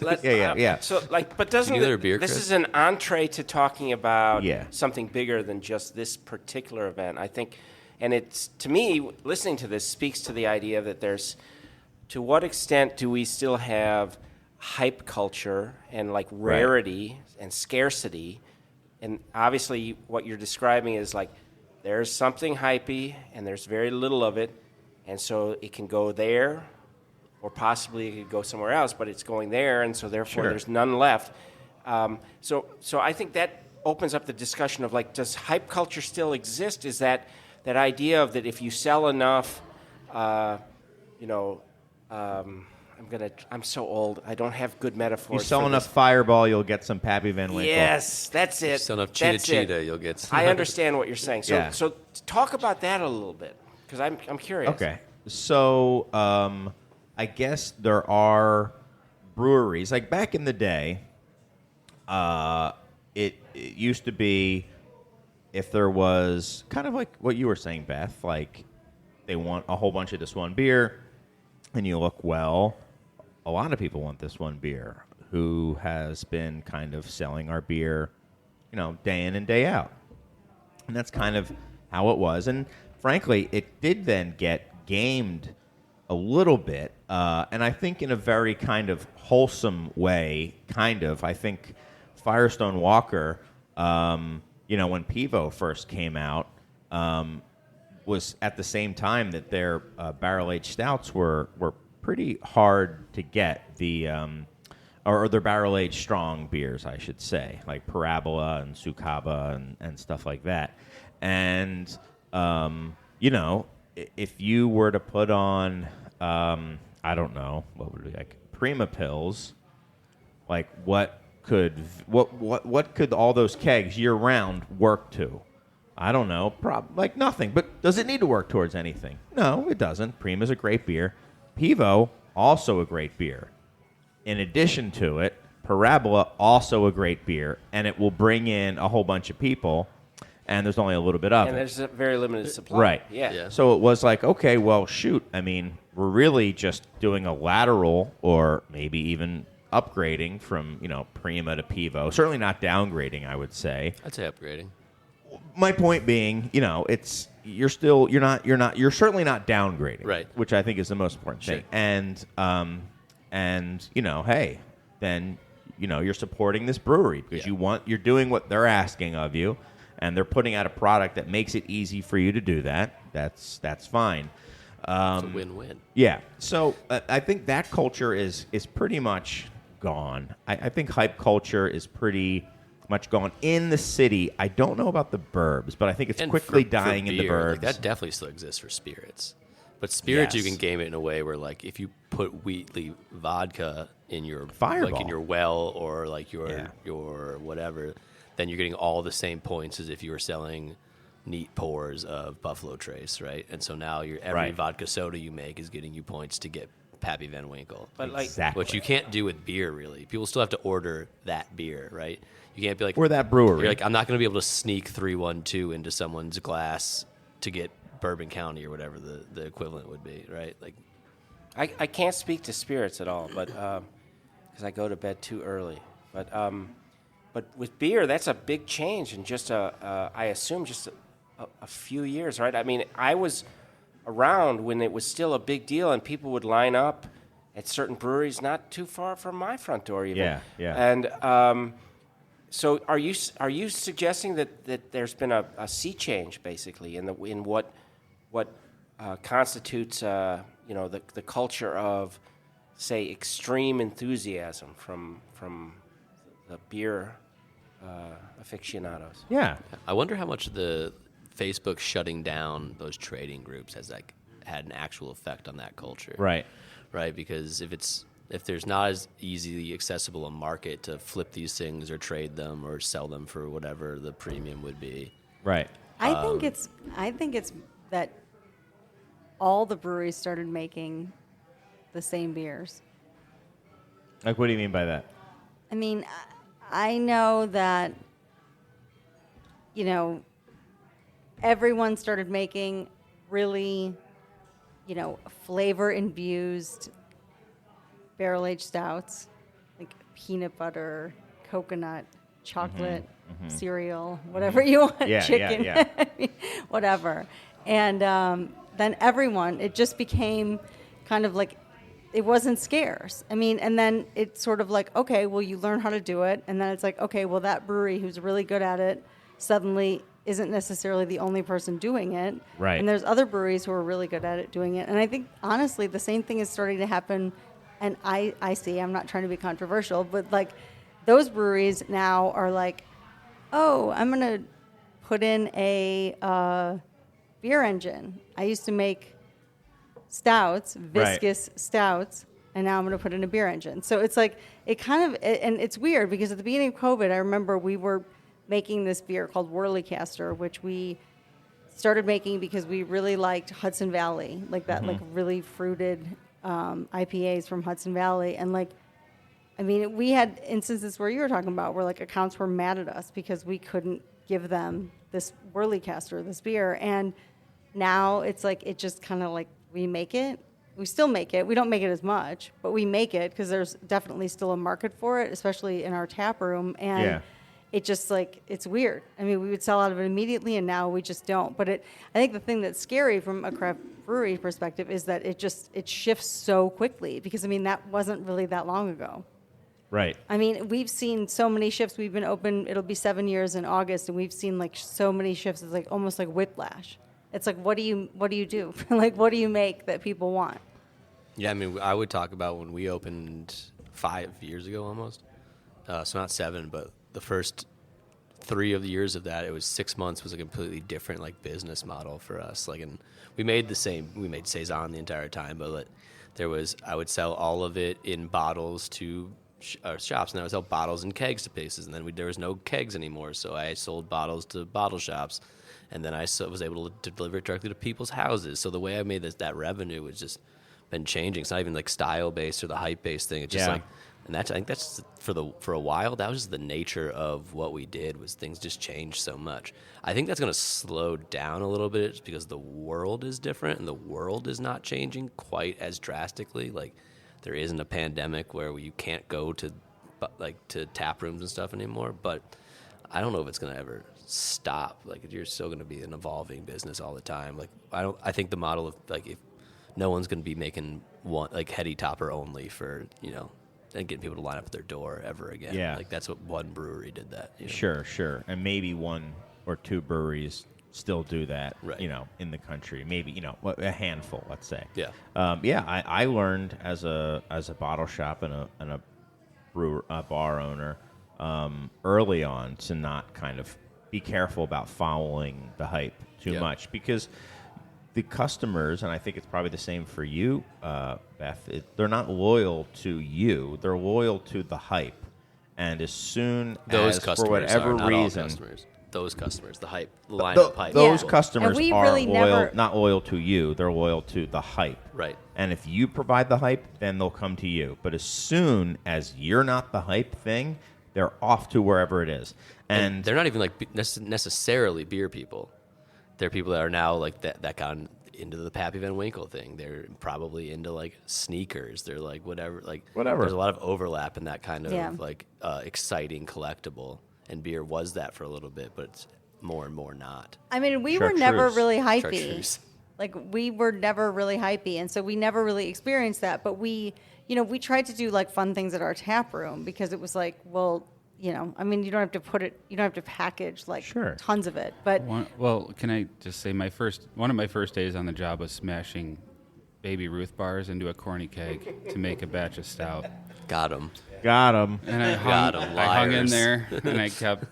S1: Yeah.
S6: So, like, but doesn't
S3: You need another beer,
S6: this
S3: Chris?
S6: is an entree to talking about
S1: Yeah.
S6: something bigger than just this particular event. I think And it's, to me, listening to this speaks to the idea that there's, to what extent do we still have hype culture and like rarity and scarcity? And obviously what you're describing is like there's something hypey and there's very little of it, and so it can go there or possibly it could go somewhere else, but it's going there, and so therefore there's none left. So I think that opens up the discussion of like, does hype culture still exist? Is that idea of that if you sell enough, I'm so old. I don't have good metaphors.
S1: You sell enough Fireball, you'll get some Pappy Van Winkle.
S6: Yes, that's it.
S3: You sell enough Cheetah, you'll get some.
S6: I understand what you're saying. So talk about that a little bit, because I'm curious.
S1: Okay. So I guess there are breweries. Like back in the day, it used to be if there was kind of like what you were saying, Beth, like they want a whole bunch of this one beer, and you look, well, a lot of people want this one beer. Who has been kind of selling our beer, day in and day out? And that's kind of how it was. And frankly, it did then get gamed a little bit, and I think in a very kind of wholesome way, I think Firestone Walker, when Pivo first came out, was at the same time that their barrel-aged stouts were pretty hard to get, or their barrel-aged strong beers, I should say, like Parabola and Sukaba and stuff like that. And, if you were to put on, I don't know, what would it be, like Prima Pills, like what could all those kegs year-round work to? I don't know, like nothing. But does it need to work towards anything? No, it doesn't. Prima's a great beer. Pivo, also a great beer. In addition to it, Parabola, also a great beer, and it will bring in a whole bunch of people, and there's only a little bit of it.
S6: And there's a very limited supply.
S1: Right.
S6: Yeah.
S1: So it was like, okay, well, shoot. I mean, we're really just doing a lateral or maybe even upgrading from, Prima to Pivo. Certainly not downgrading, I would say.
S3: I'd say upgrading.
S1: My point being, you're certainly not downgrading,
S3: right?
S1: Which I think is the most important thing. And hey, then you're supporting this brewery because you're doing what they're asking of you, and they're putting out a product that makes it easy for you to do that. That's fine.
S3: It's a win-win.
S1: Yeah. So I think that culture is pretty much gone. I think hype culture is pretty much gone in the city. I don't know about the burbs, but I think it's quickly dying in the burbs.
S3: Like, that definitely still exists for spirits. But spirits, you can game it in a way where, like, if you put Wheatley vodka in your
S1: Fireball,
S3: like in your well or like your whatever, then you're getting all the same points as if you were selling neat pours of Buffalo Trace, right? And so now every vodka soda you make is getting you points to get Pappy Van Winkle.
S6: But
S3: which you can't do with beer, really. People still have to order that beer, right? You can't be like,
S1: or that brewery.
S3: You're like, I'm not going to be able to sneak 312 into someone's glass to get Bourbon County or whatever the equivalent would be, right? Like,
S6: I can't speak to spirits at all, but because I go to bed too early. But with beer, that's a big change in just I assume just a few years, right? I mean, I was around when it was still a big deal, and people would line up at certain breweries not too far from my front door, even.
S1: Yeah.
S6: And so, are you suggesting that there's been a sea change basically in what constitutes the culture of, say, extreme enthusiasm from the beer aficionados?
S1: Yeah.
S3: I wonder how much the Facebook shutting down those trading groups has had an actual effect on that culture.
S1: Right.
S3: Because if there's not as easily accessible a market to flip these things or trade them or sell them for whatever the premium would be.
S1: Right.
S5: I think it's that all the breweries started making the same beers.
S1: Like, what do you mean by that?
S5: I mean, I know that, everyone started making really, flavor-infused barrel-aged stouts, like peanut butter, coconut, chocolate, cereal, whatever you want, chicken,
S1: Yeah.
S5: whatever. And then it just became kind of like, it wasn't scarce. I mean, and then it's sort of like, okay, well, you learn how to do it. And then it's like, okay, well, that brewery who's really good at it suddenly isn't necessarily the only person doing it.
S1: Right.
S5: And there's other breweries who are really good at it doing it. And I think, honestly, the same thing is starting to happen. And I see, I'm not trying to be controversial, but like those breweries now are like, oh, I'm going to put in a beer engine. I used to make stouts, viscous stouts, and now I'm going to put in a beer engine. So it's like, and it's weird because at the beginning of COVID, I remember we were making this beer called Whirlycaster, which we started making because we really liked Hudson Valley, like that, like really fruited IPAs from Hudson Valley. And like, I mean, we had instances where you were talking about where like accounts were mad at us because we couldn't give them this Whirlycaster, this beer. And now it's like, it just kind of like, we make it. We still make it. We don't make it as much, but we make it because there's definitely still a market for it, especially in our tap room. And it just like, it's weird. I mean, we would sell out of it immediately, and now we just don't. But I think the thing that's scary from a craft brewery perspective is that it shifts so quickly because, I mean, that wasn't really that long ago.
S1: Right.
S5: I mean, we've seen so many shifts. We've been open, it'll be 7 years in August, and we've seen like so many shifts. It's like almost like whiplash. It's like, what do you do? Like, what do you make that people want?
S3: Yeah, I mean, I would talk about when we opened 5 years ago almost. So not 7, but the first 3 of the years of that, it was 6 months was a completely different like business model for us. Like, and we made Saison the entire time, but I would sell all of it in bottles to shops, and I would sell bottles and kegs to places, and then there was no kegs anymore, so I sold bottles to bottle shops. And then I was able to deliver it directly to people's houses. So the way I made that revenue was just been changing. It's not even like style based or the hype based thing. It's just like, and I think that's for a while. That was just the nature of what we did. Was things just changed so much. I think that's going to slow down a little bit just because the world is different and the world is not changing quite as drastically. Like there isn't a pandemic where you can't go to tap rooms and stuff anymore. But I don't know if it's going to ever stop. Like you're still going to be an evolving business all the time. Like I think the model of like if no one's going to be making one like heady topper only for and getting people to line up at their door ever again.
S1: Yeah,
S3: like that's what one brewery did that.
S1: Sure, and maybe 1 or 2 breweries still do that.
S3: Right.
S1: In the country, maybe a handful, let's say.
S3: Yeah.
S1: I learned as a bottle shop and a bar owner early on to not kind of be careful about following the hype too much because the customers, and I think it's probably the same for you, Beth, they're not loyal to you. They're loyal to the hype. And as soon
S3: as, for whatever reason... Those customers, the hype, the line of hype.
S1: Those customers are
S5: really
S1: not loyal to you. They're loyal to the hype.
S3: Right.
S1: And if you provide the hype, then they'll come to you. But as soon as you're not the hype thing, they're off to wherever it is. And
S3: they're not even like necessarily beer people. They're people that are now like that got into the Pappy Van Winkle thing. They're probably into like sneakers. They're like whatever. There's a lot of overlap in that kind of like exciting collectible. And beer was that for a little bit, but it's more and more not.
S5: I mean, we were never really hypey. Like we were never really hypey, and so we never really experienced that. But we tried to do like fun things at our tap room because it was like, well, I mean, you don't have to package like tons of it. But
S7: can I just say one of my first days on the job was smashing Baby Ruth bars into a corny keg to make a batch of stout.
S3: Got him.
S7: And I hung in there, and I kept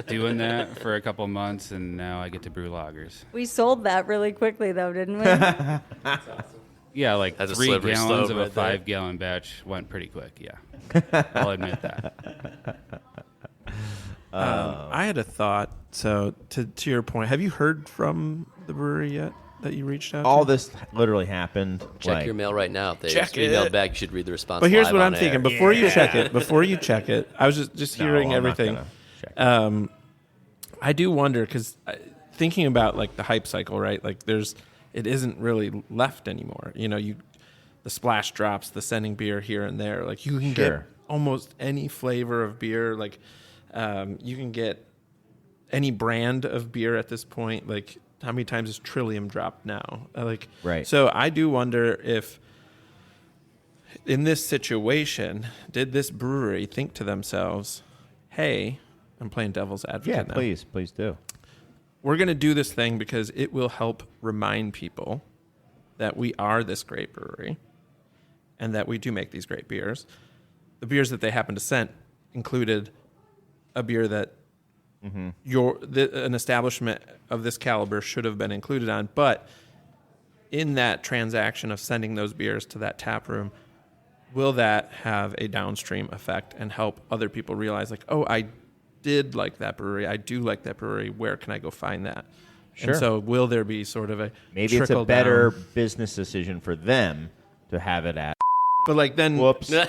S7: doing that for a couple months, and now I get to brew lagers.
S5: We sold that really quickly, though, didn't we?
S7: That's awesome. Yeah, like
S3: that's
S7: 3 gallons of a 5-gallon batch went pretty quick, yeah. I'll admit that.
S4: I had a thought, so to your point, have you heard from the brewery yet? That you reached out
S1: all
S4: to?
S1: This literally happened.
S3: Check your mail right now. If they emailed back, you should read the response.
S4: But here's what I'm
S3: air.
S4: thinking. Before you check it, I was just hearing everything. I do wonder because thinking about like the hype cycle, right? Like it isn't really left anymore. The splash drops, the sending beer here and there. Like you can get almost any flavor of beer. Like you can get any brand of beer at this point. Like how many times is Trillium dropped now?
S1: Right.
S4: So I do wonder if in this situation, did this brewery think to themselves, hey, I'm playing devil's advocate now.
S1: Please do.
S4: We're going to do this thing because it will help remind people that we are this great brewery and that we do make these great beers. The beers that they happened to send included a beer that an establishment of this caliber should have been included on. But in that transaction of sending those beers to that tap room, will that have a downstream effect and help other people realize, like, oh, I did like that brewery. I do like that brewery. Where can I go find that?
S1: Sure.
S4: And so will there be sort of a
S1: maybe it's a better business decision for them to have it at.
S4: But like then,
S1: whoops. God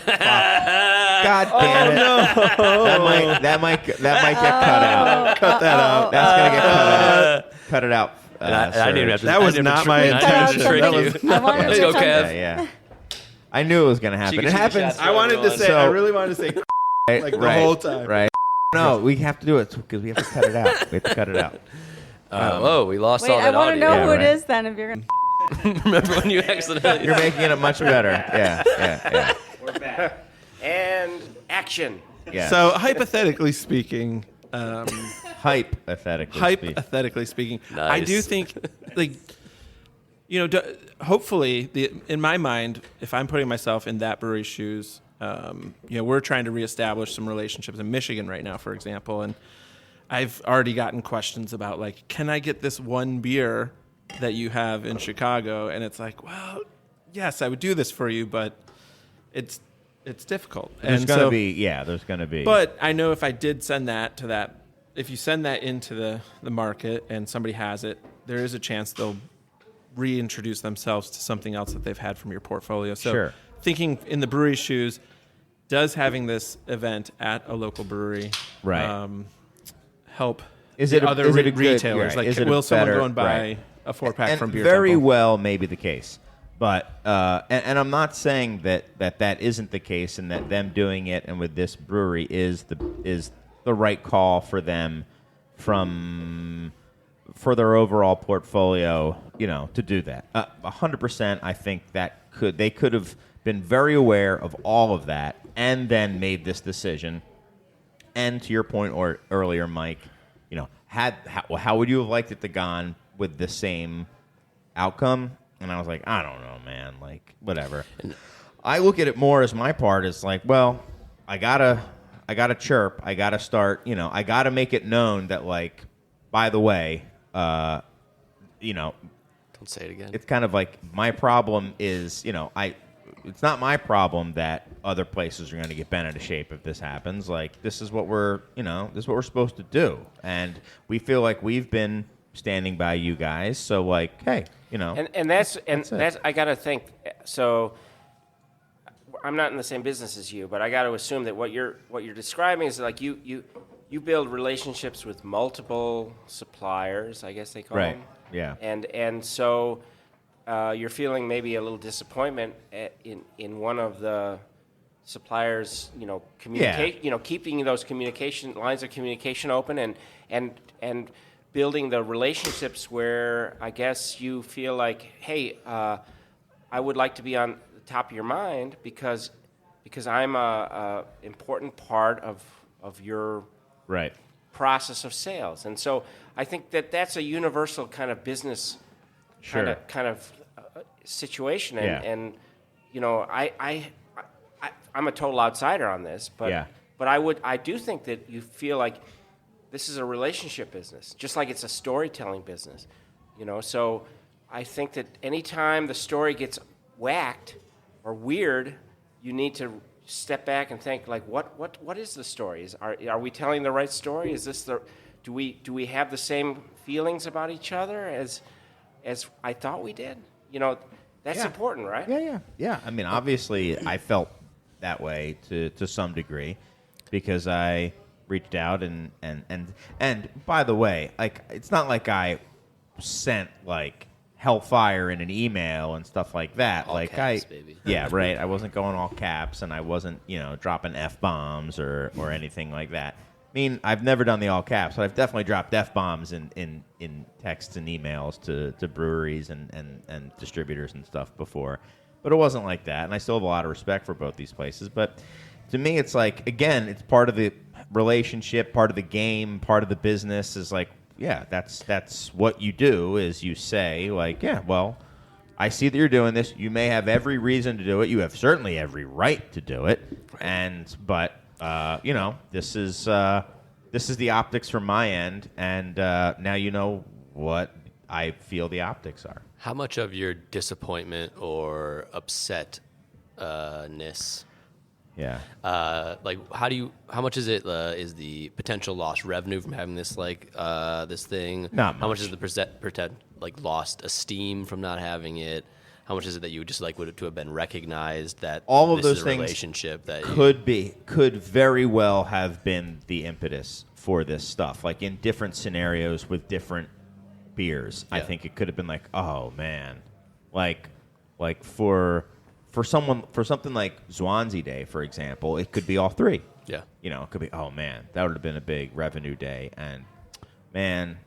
S1: damn it! No. That might get cut out.
S4: Cut that out.
S1: That's gonna get cut out. Cut it out.
S3: I didn't even have to.
S4: That was not my intention.
S5: That
S3: was
S5: Let's
S3: go, Kev.
S1: Yeah. I knew it was gonna happen. It happens.
S4: I wanted to say. I really wanted to say like the whole time.
S1: Right. No, we have to do it because we have to cut it out. We have to cut it out.
S3: We lost
S5: Wait,
S3: all that
S5: I want to know
S3: audio.
S5: who it is then. If you're gonna.
S3: Remember when you accidentally?
S1: You're making it much better. Yeah.
S6: We're back. And action.
S1: Yeah.
S4: So hypothetically speaking,
S1: hypothetically
S4: speaking,
S3: Nice.
S4: I do think, like, hopefully, in my mind, if I'm putting myself in that brewery's shoes, we're trying to reestablish some relationships in Michigan right now, for example, and I've already gotten questions about, like, can I get this one beer that you have in Chicago? And it's like, well, yes, I would do this for you, but it's difficult.
S1: There's going to be.
S4: But I know if I did send that to that, if you send that into the market and somebody has it, there is a chance they'll reintroduce themselves to something else that they've had from your portfolio. So
S1: sure.
S4: Thinking in the brewery's shoes, does having this event at a local brewery help other retailers? Will someone go and buy a 4-pack from Beer
S1: Very
S4: Temple?
S1: well may be the case. But and I'm not saying that isn't the case, and that them doing it and with this brewery is the right call for them for their overall portfolio, to do that. 100%. I think that they could have been very aware of all of that and then made this decision. And to your point earlier, Mike, how would you have liked it to gone with the same outcome? And I was like, I don't know, man. Like, whatever. I look at it more as my part is like, well, I gotta chirp. I gotta start. I gotta make it known that, like, by the way,
S3: Don't say it again.
S1: It's kind of like my problem is, it's not my problem that other places are going to get bent out of shape if this happens. Like, this is what we're supposed to do, and we feel like we've been standing by you guys. So, like, hey,
S6: and that's I gotta think. So, I'm not in the same business as you, but I got to assume that what you're describing is like you build relationships with multiple suppliers, I guess they call them.
S1: Yeah.
S6: And so you're feeling maybe a little disappointment in one of the suppliers, keeping those lines of communication open and building the relationships where I guess you feel like, hey, I would like to be on the top of your mind because I'm a important part of your process of sales. And so I think that's a universal kind of business kind of situation. And I'm a total outsider on this, but I do think that you feel like this is a relationship business, just like it's a storytelling business, So I think that anytime the story gets whacked or weird, you need to step back and think, like, what is the story? Are we telling the right story? Is this do we have the same feelings about each other as I thought we did? That's important, right?
S1: Yeah. I mean, obviously, I felt that way to some degree because I reached out and by the way, like, it's not like I sent like hellfire in an email and stuff like that.
S3: All
S1: like
S3: caps, baby.
S1: Yeah, right. I wasn't going all caps and I wasn't, dropping F-bombs or anything like that. mean, I've never done the all caps, but I've definitely dropped F-bombs in texts and emails to breweries and distributors and stuff before. But it wasn't like that, and I still have a lot of respect for both these places. But to me, it's like, again, it's part of the relationship, part of the game, part of the business is like, yeah, that's what you do is you say, like, yeah, well, I see that you're doing this. You may have every reason to do it. You have certainly every right to do it. But this is the optics from my end, and now you know what I feel the optics are.
S3: How much of your disappointment or upsetness?
S1: Yeah.
S3: How much is it? Is the potential lost revenue from having this this thing?
S1: Not much.
S3: How much is the lost esteem from not having it? How much is it that you would just like would to have been recognized that
S1: all of
S3: this
S1: those
S3: is a
S1: things
S3: relationship that
S1: could very well have been the impetus for this stuff, like in different scenarios with different beers. Yeah. I think it could have been like, oh man, like for something like Swansea Day, for example, it could be all three.
S3: Yeah.
S1: It could be, oh man, that would have been a big revenue day, and man,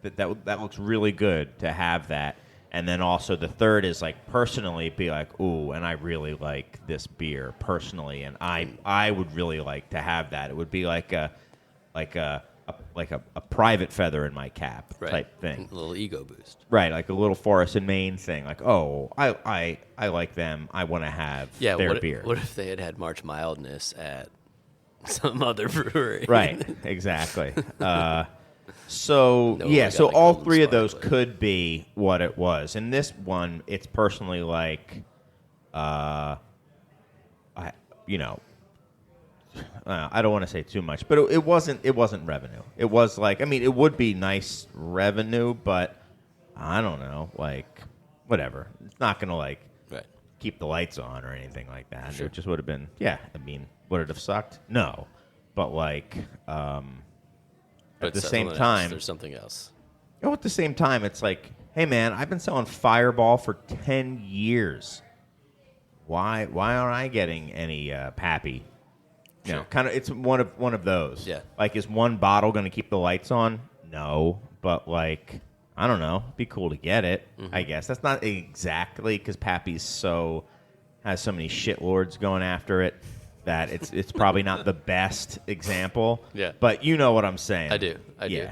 S1: that looks really good to have that. And then also the third is like personally be like, ooh, and I really like this beer personally, and I would really like to have that. It would be like a private feather in my cap type thing.
S3: A little ego boost.
S1: Right, like a little Forest and Maine thing. Like, oh, I like them. I want to have their beer.
S3: What if they had March Mildness at some other brewery?
S1: Right, exactly. So all three of those could be what it was. In this one, it's personally like, I don't want to say too much, but it wasn't revenue. It was like, I mean, it would be nice revenue, but I don't know, like, whatever. It's not going to keep the lights on or anything like that. Sure. It just would have been, I mean, would it have sucked? No, but at the same time,
S3: there's something else.
S1: At the same time, it's like, hey man, I've been selling Fireball for 10 years. Why aren't I getting any Pappy?
S3: Sure.
S1: Kind of. It's one of those.
S3: Yeah.
S1: Like, is one bottle going to keep the lights on? No, but like, I don't know. It'd be cool to get it. Mm-hmm. I guess that's not exactly because Pappy's has so many shitlords going after it that it's probably not the best example.
S3: Yeah.
S1: But you know what I'm saying.
S3: I do.
S1: Yeah.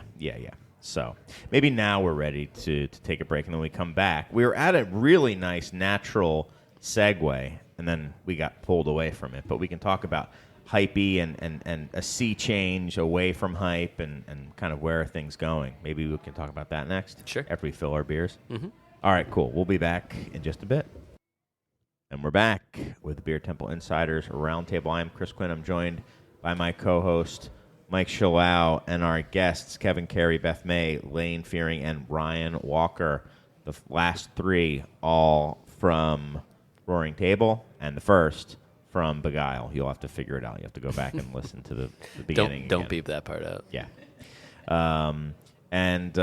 S1: So maybe now we're ready to take a break, and then we come back. We were at a really nice natural segue, and then we got pulled away from it. But we can talk about hypey and a sea change away from hype and kind of where are things going. Maybe we can talk about that next.
S3: Sure.
S1: After we fill our beers.
S3: Mm-hmm.
S1: All right, cool. We'll be back in just a bit. And we're back with the Beer Temple Insiders Roundtable. I'm Chris Quinn. I'm joined by my co-host, Mike Shalau, and our guests, Kevin Carey, Beth May, Lane Fearing, and Ryan Walker. The last three all from Roaring Table, and the first from Begyle. You'll have to figure it out. You have to go back and listen to the beginning.
S3: Don't beep that part out.
S1: Yeah. And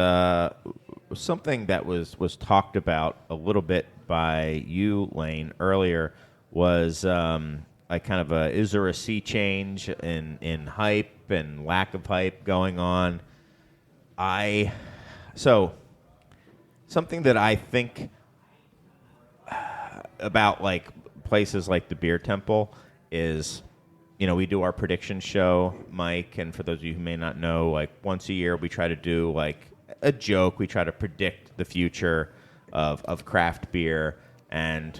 S1: something that was talked about a little bit by you, Lane, earlier was like kind of is there a sea change in hype and lack of hype going on? So something that I think about like places like the Beer Temple is, we do our prediction show, Mike, and for those of you who may not know, like once a year we try to do like a joke. We try to predict the future of craft beer, and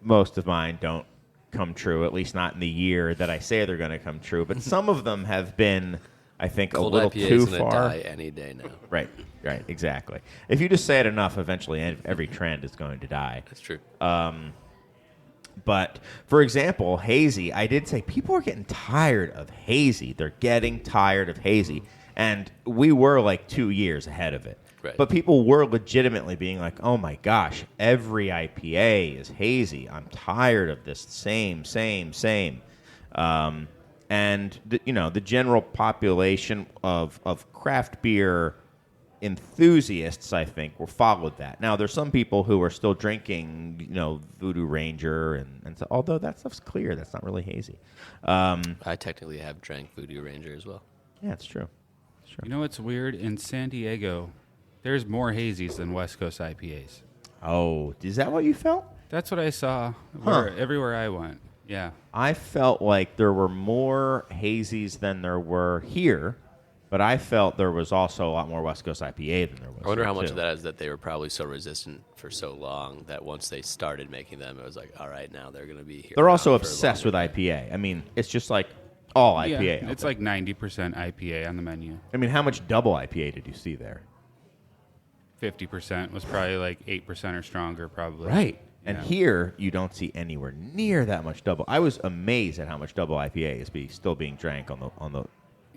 S1: most of mine don't come true, at least not in the year that I say they're going to come true. But some of them have been, I think,
S3: Cold
S1: a little
S3: IPA
S1: too
S3: is gonna
S1: far.
S3: Die any day now.
S1: Right, exactly. If you just say it enough, eventually every trend is going to die.
S3: That's true.
S1: But, for example, hazy, I did say people are getting tired of hazy. They're getting tired of hazy. And we were like 2 years ahead of it.
S3: Right.
S1: But people were legitimately being like, oh, my gosh, every IPA is hazy. I'm tired of this same. And, the general population of craft beer enthusiasts, I think, followed that. Now, there's some people who are still drinking, Voodoo Ranger, and so, although that stuff's clear, that's not really hazy.
S3: I technically have drank Voodoo Ranger as well.
S1: Yeah, it's true.
S7: You know what's weird? In San Diego, there's more hazies than West Coast IPAs.
S1: Oh, is that what you felt?
S7: That's what I saw everywhere I went. Yeah.
S1: I felt like there were more hazies than there were here, but I felt there was also a lot more West Coast IPA than there was.
S3: I wonder
S1: here,
S3: how much
S1: too.
S3: of that is that they were probably so resistant for so long that once they started making them, it was like, all right, now they're going to be here.
S1: They're also
S3: for
S1: obsessed with
S3: longer.
S1: IPA. I mean, it's just like all IPA.
S7: Yeah, it's like 90% IPA on the menu.
S1: I mean, how much double IPA did you see there?
S7: 50% was probably like 8% or stronger, probably.
S1: Right. And
S7: Yeah.
S1: here, you don't see anywhere near that much double. I was amazed at how much double IPA is still being drank on the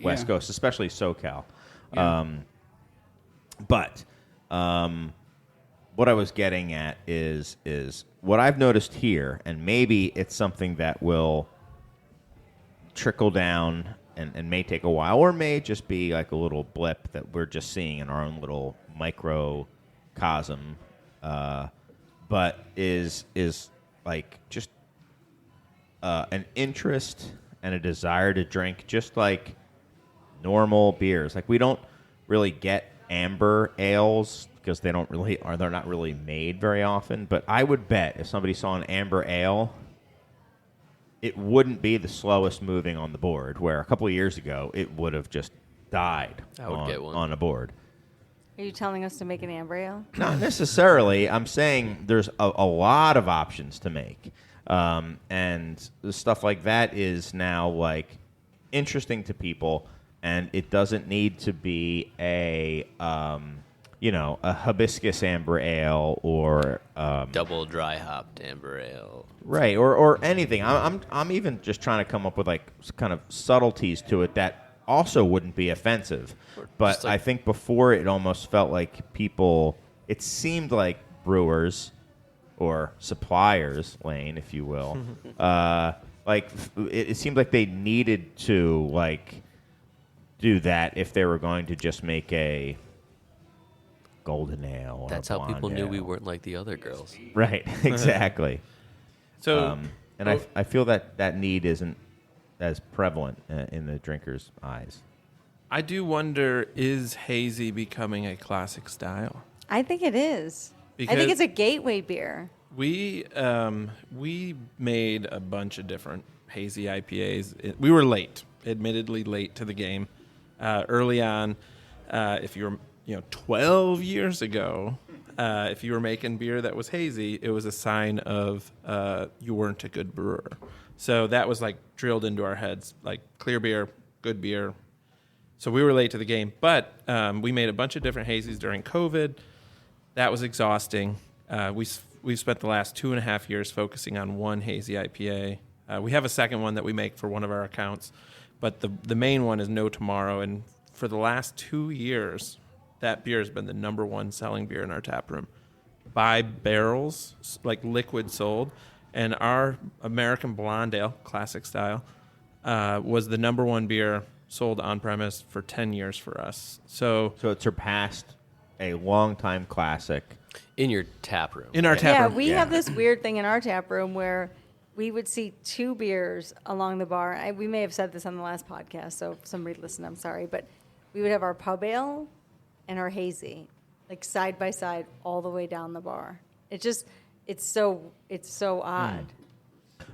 S1: West
S7: Yeah.
S1: Coast, especially SoCal.
S7: Yeah.
S1: But what I was getting at is what I've noticed here, and maybe it's something that will trickle down and may take a while, or may just be like a little blip that we're just seeing in our own little microcosm. But is like just an interest and a desire to drink just like normal beers. Like we don't really get amber ales because they're not really made very often. But I would bet if somebody saw an amber ale, it wouldn't be the slowest moving on the board. Where a couple of years ago it would have just died
S3: I would get one.
S1: on a board.
S5: Are you telling us to make an amber ale?
S1: Not necessarily. I'm saying there's a lot of options to make. And the stuff like that is now like interesting to people, and it doesn't need to be a hibiscus amber ale or
S3: Double dry hopped amber ale.
S1: right or anything. I'm even just trying to come up with like kind of subtleties to it that also wouldn't be offensive. But I think before it almost felt like it seemed like brewers or suppliers, Lane, if you will, it seemed like they needed to like do that if they were going to just make a golden ale. Or
S3: That's
S1: a
S3: how people
S1: blonde
S3: knew
S1: ale.
S3: we weren't like the other girls.
S1: Right, exactly.
S4: So,
S1: I feel that need isn't as prevalent in the drinker's eyes.
S4: I do wonder, is hazy becoming a classic style?
S5: I think it is. I
S4: Because-
S5: think it's a gateway beer.
S4: We made a bunch of different hazy IPAs. We were late, admittedly late to the game. Early on, if you were 12 years ago, if you were making beer that was hazy, it was a sign of you weren't a good brewer. So that was like drilled into our heads, like clear beer, good beer. So we were late to the game, but we made a bunch of different hazies during COVID. That was exhausting. We've spent the last 2.5 years focusing on one hazy IPA. We have a second one that we make for one of our accounts, but the main one is No Tomorrow. And for the last 2 years, that beer has been the number one selling beer in our tap room by barrels, like liquid sold. And our American Blonde Ale, classic style, was the number one beer sold on premise for 10 years for us. So
S1: So it surpassed a longtime classic.
S3: In your tap room.
S4: in our tap
S5: Yeah,
S4: room,
S5: we have this weird thing in our tap room where we would see two beers along the bar. We may have said this on the last podcast, so if somebody listened, I'm sorry. But we would have our pub ale and our hazy, like side by side all the way down the bar. It's so odd.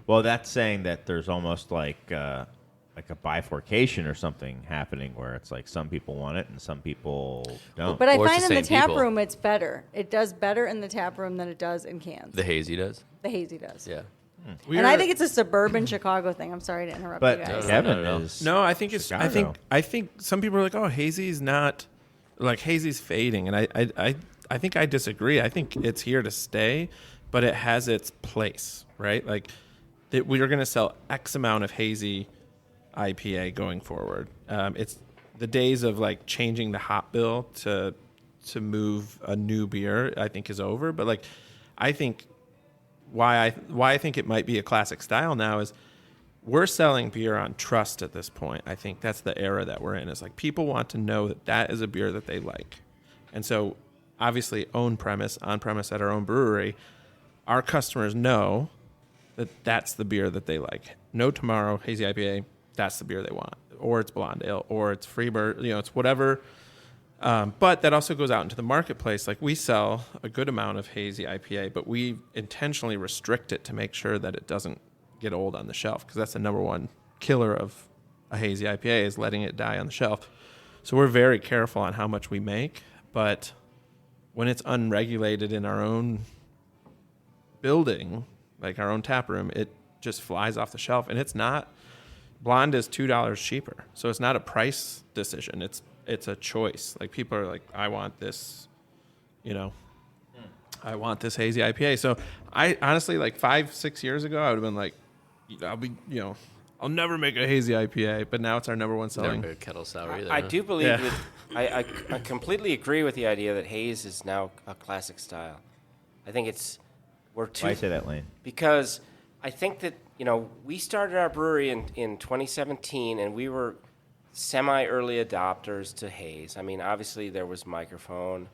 S1: Well, that's saying that there's almost like a bifurcation or something happening where it's like some people want it and some people don't.
S5: But I
S3: Or it's
S5: find
S3: the
S5: in the
S3: same
S5: tap
S3: people.
S5: room it's better. It does better in the tap room than it does in cans.
S3: The hazy does?
S5: The hazy does.
S3: Yeah.
S5: And I think it's a suburban Chicago thing. I'm sorry to interrupt
S1: But
S5: you guys.
S1: Kevin
S3: no.
S1: is
S4: No, I think it's.
S1: Chicago.
S4: I think some people are like, "Oh, hazy's not like hazy's fading," and I think I disagree. I think it's here to stay, but it has its place, right? Like that we are going to sell X amount of hazy IPA going forward. It's the days of like changing the hop bill to move a new beer. I think is over. But like, I think why I think it might be a classic style now is we're selling beer on trust at this point. I think that's the era that we're in. It's like people want to know that that is a beer that they like. And so obviously on premise at our own brewery, our customers know that that's the beer that they like. No Tomorrow, hazy IPA, that's the beer they want. or it's blonde ale, or it's Freebird. It's whatever. But that also goes out into the marketplace. Like, we sell a good amount of hazy IPA, but we intentionally restrict it to make sure that it doesn't get old on the shelf, because that's the number one killer of a hazy IPA, is letting it die on the shelf. So we're very careful on how much we make, but when it's unregulated in our own building, like our own tap room, it just flies off the shelf. And it's not, blonde is $2 cheaper. So it's not a price decision. It's a choice. Like, people are like, I want this, I want this hazy IPA. So I honestly, like 5-6 years ago, I would have been like, I'll never make a hazy IPA, but now it's our number one selling.
S3: Never a kettle sour either.
S6: I do believe that I completely agree with the idea that haze is now a classic style. I think we're too.
S1: Why say that, Lane?
S6: Because I think that we started our brewery in 2017, and we were semi-early adopters to haze. I mean, obviously there was Microphone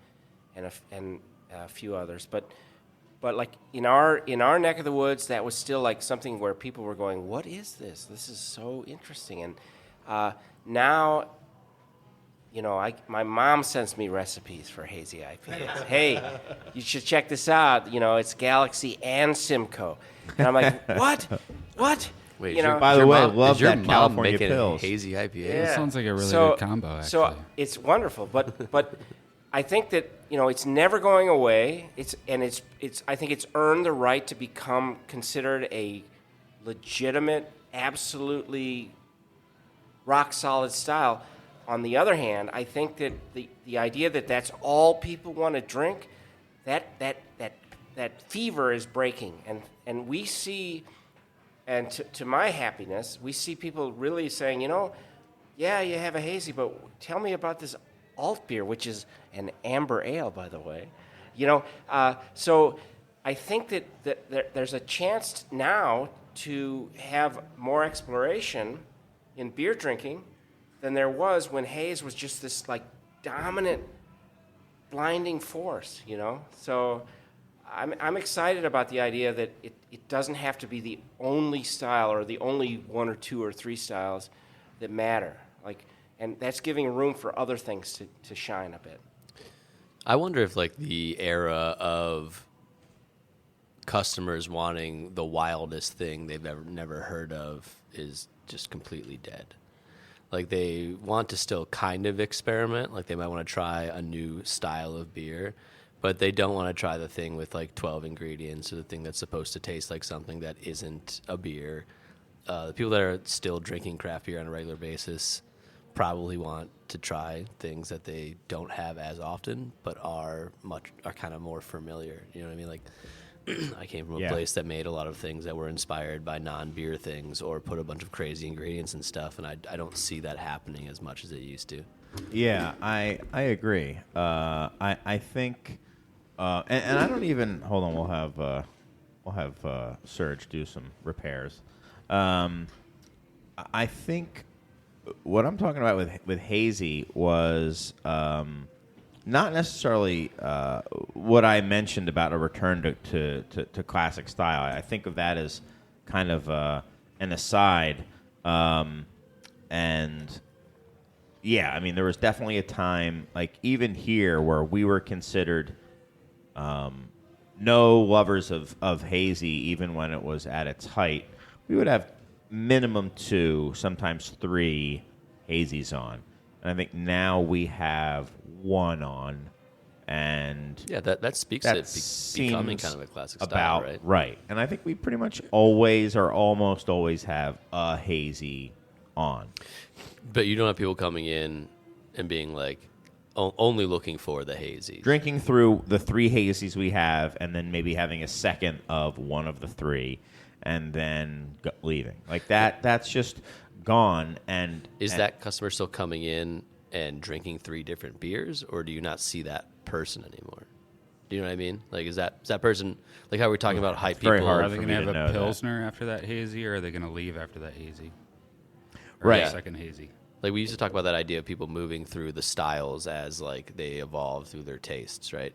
S6: and a few others, but like in our neck of the woods, that was still like something where people were going, "What is this? This is so interesting." And now, my mom sends me recipes for hazy IPAs. Hey, you should check this out. It's Galaxy and Simcoe, and I'm like, what?
S3: Wait,
S1: by the way, love
S3: is your
S1: that
S3: mom
S1: California
S3: making
S1: pills.
S3: hazy IPA?
S6: Yeah.
S7: That sounds like a really good combo, actually.
S6: So it's wonderful, but I think that it's never going away. I think it's earned the right to become considered a legitimate, absolutely rock solid style. On the other hand, I think that the idea that that's all people want to drink, that fever is breaking, and we see, and to my happiness, we see people really saying, yeah, you have a hazy, but tell me about this alt beer, which is an amber ale, by the way. So I think that there's a chance now to have more exploration in beer drinking than there was when haze was just this like dominant, blinding force. So I'm excited about the idea that it doesn't have to be the only style or the only one or two or three styles that matter. And that's giving room for other things to shine a bit.
S3: I wonder if the era of customers wanting the wildest thing they've never heard of is just completely dead. They want to still kind of experiment. They might want to try a new style of beer, but they don't want to try the thing with 12 ingredients or the thing that's supposed to taste like something that isn't a beer. The people that are still drinking craft beer on a regular basis probably want to try things that they don't have as often, but are kind of more familiar. You know what I mean? I came from a place that made a lot of things that were inspired by non-beer things or put a bunch of crazy ingredients and stuff, and I don't see that happening as much as it used to.
S1: Yeah, I agree. I think, and I don't even hold on. We'll have Serge do some repairs. I think what I'm talking about with hazy was not necessarily what I mentioned about a return to classic style. I think of that as kind of an aside. And yeah, I mean, there was definitely a time, even here, where we were considered no lovers of hazy, even when it was at its height. We would have minimum 2, sometimes 3 hazies on. And I think now we have 1 on. And
S3: yeah, that speaks to it becoming kind of a classic style, right?
S1: Right. And I think we pretty much always or almost always have a hazy on.
S3: But you don't have people coming in and being only looking for the hazy.
S1: Drinking through the 3 hazies we have and then maybe having a second of one of the 3 and then leaving. That's just gone. And
S3: is that customer still coming in and drinking 3 different beers, or do you not see that person anymore? Do you know what I mean? Is that person, how we're talking about hype people?
S7: Are they going to have a Pilsner after that hazy, or are they going to leave after that hazy? Or
S1: right.
S7: Second hazy.
S3: We used to talk about that idea of people moving through the styles as they evolve through their tastes, right?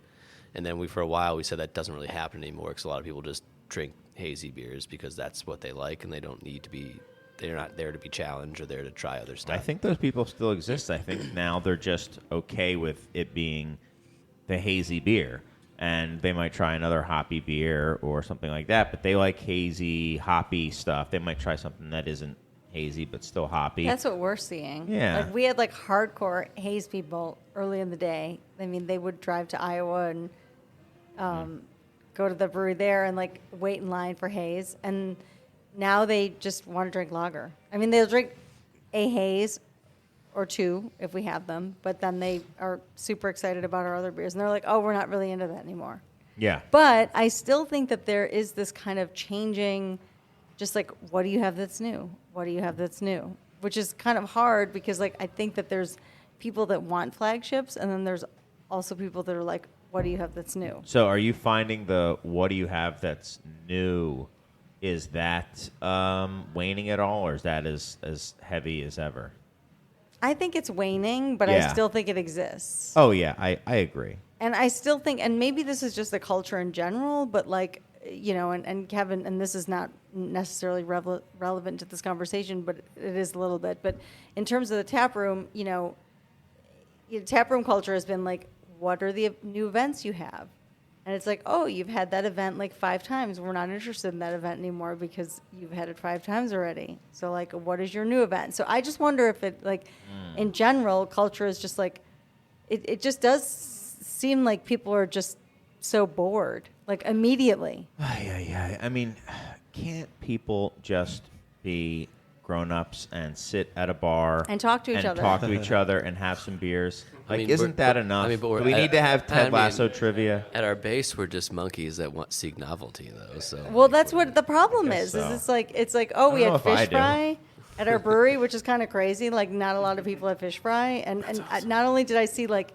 S3: And then for a while we said that doesn't really happen anymore because a lot of people just drink hazy beers because that's what they like and they don't need to be they're not there to be challenged or there to try other stuff.
S1: I think those people still exist. I think now they're just okay with it being the hazy beer. And they might try another hoppy beer or something like that, but they like hazy, hoppy stuff. They might try something that isn't hazy but still hoppy.
S5: That's what we're seeing.
S1: Yeah.
S5: Like we had like hardcore haze people early in the day. I mean, they would drive to Iowa and go to the brewery there and like wait in line for haze. And now they just want to drink lager. I mean, they'll drink a haze or two if we have them, but then they are super excited about our other beers. And they're like, oh, we're not really into that anymore.
S1: Yeah.
S5: But I still think that there is this kind of changing, just like, what do you have that's new? What do you have that's new? Which is kind of hard because, like, I think that there's people that want flagships, and then there's also people that are like, what do you have that's new?
S1: So are you finding the what do you have that's new, is that waning at all, or is that as heavy as ever?
S5: I think it's waning, but I still think it exists.
S1: Oh, yeah, I agree.
S5: And I still think, and maybe this is just the culture in general, but like, you know, and Kevin, and this is not necessarily relevant to this conversation, but it is a little bit. But in terms of the tap room, you know, tap room culture has been like, what are the new events you have? And it's like, oh, you've had that event like 5 times. We're not interested in that event anymore because you've had it 5 times already. So, like, what is your new event? So I just wonder if it, like, in general, culture is just like, it just does seem like people are just so bored, like, immediately.
S1: Yeah. I mean, can't people just be grown-ups and sit at a bar
S5: And talk to each other
S1: and have some beers? Like,
S3: mean,
S1: isn't that enough?
S3: I mean, but
S1: Do we need to have Ted Lasso trivia?
S3: At our base, we're just monkeys that seek novelty, though. So
S5: Well, that's what the problem is.
S1: so.
S5: Is it's like, oh, we
S1: I don't
S5: had
S1: know if I
S5: fish
S1: do.
S5: fry at our brewery, which is kind of crazy. Like, not a lot of people have fish fry, and not only did I see like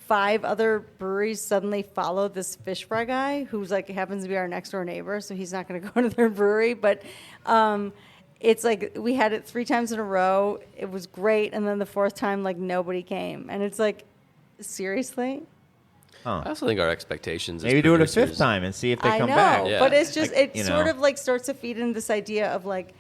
S5: 5 other breweries suddenly follow this fish fry guy, who's like happens to be our next door neighbor, so he's not going to go to their brewery, but. It's like we had it 3 times in a row. It was great, and then the 4th time, like nobody came, and it's like, seriously.
S1: Huh.
S3: I also think our expectations.
S1: Maybe
S3: as
S1: do it a
S3: producers-
S1: 5th time and see if they
S5: I
S1: come
S5: know,
S1: back.
S3: Yeah.
S5: but it's just
S1: Like,
S5: it sort of like starts to feed into this idea of like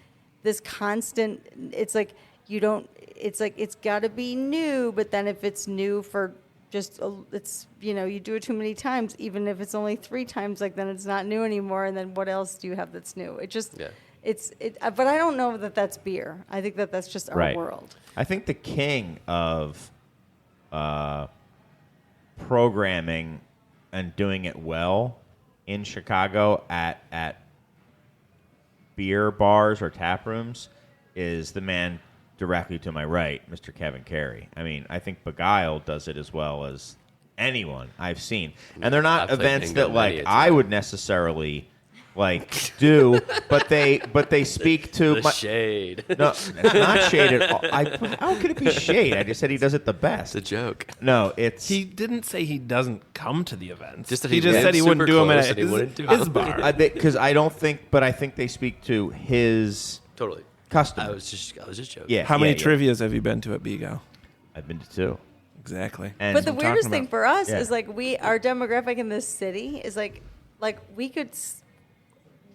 S5: this constant. It's like you don't. It's like it's got to be new, but then if it's new for just it's you do it too many times, even if it's only 3 times, like then it's not new anymore. And then what else do you have that's new? It just.
S3: Yeah.
S5: But I don't know that that's beer. I think that that's just our world.
S1: I think the king of programming and doing it well in Chicago at beer bars or tap rooms is the man directly to my right, Mr. Kevin Carey. I mean, I think Begyle does it as well as anyone I've seen. And they're not
S3: I've
S1: events
S3: played
S1: that
S3: bingo many
S1: like
S3: a
S1: I
S3: time.
S1: would necessarily like do, but they speak to
S3: The shade.
S1: No, it's not shade at all. How could it be shade? I just said he does it the best.
S3: It's a joke.
S1: No, it's
S4: He didn't say he doesn't come to the events.
S3: Just that
S4: he
S3: he
S4: just
S3: lives
S4: said he wouldn't
S3: super
S4: do them
S3: close
S4: at
S3: and he wouldn't do
S4: his
S3: them.
S4: bar.
S1: because I don't think, but I think they speak to his
S3: Totally.
S1: customers.
S3: I was just joking.
S1: Yeah.
S4: How many
S1: yeah.
S4: trivias have you been to at Begyle?
S1: I've been to 2.
S4: Exactly.
S1: And
S5: But the
S4: I'm
S5: weirdest
S4: talking
S5: thing
S4: about.
S5: for us
S1: Yeah.
S5: is like our demographic in this city is like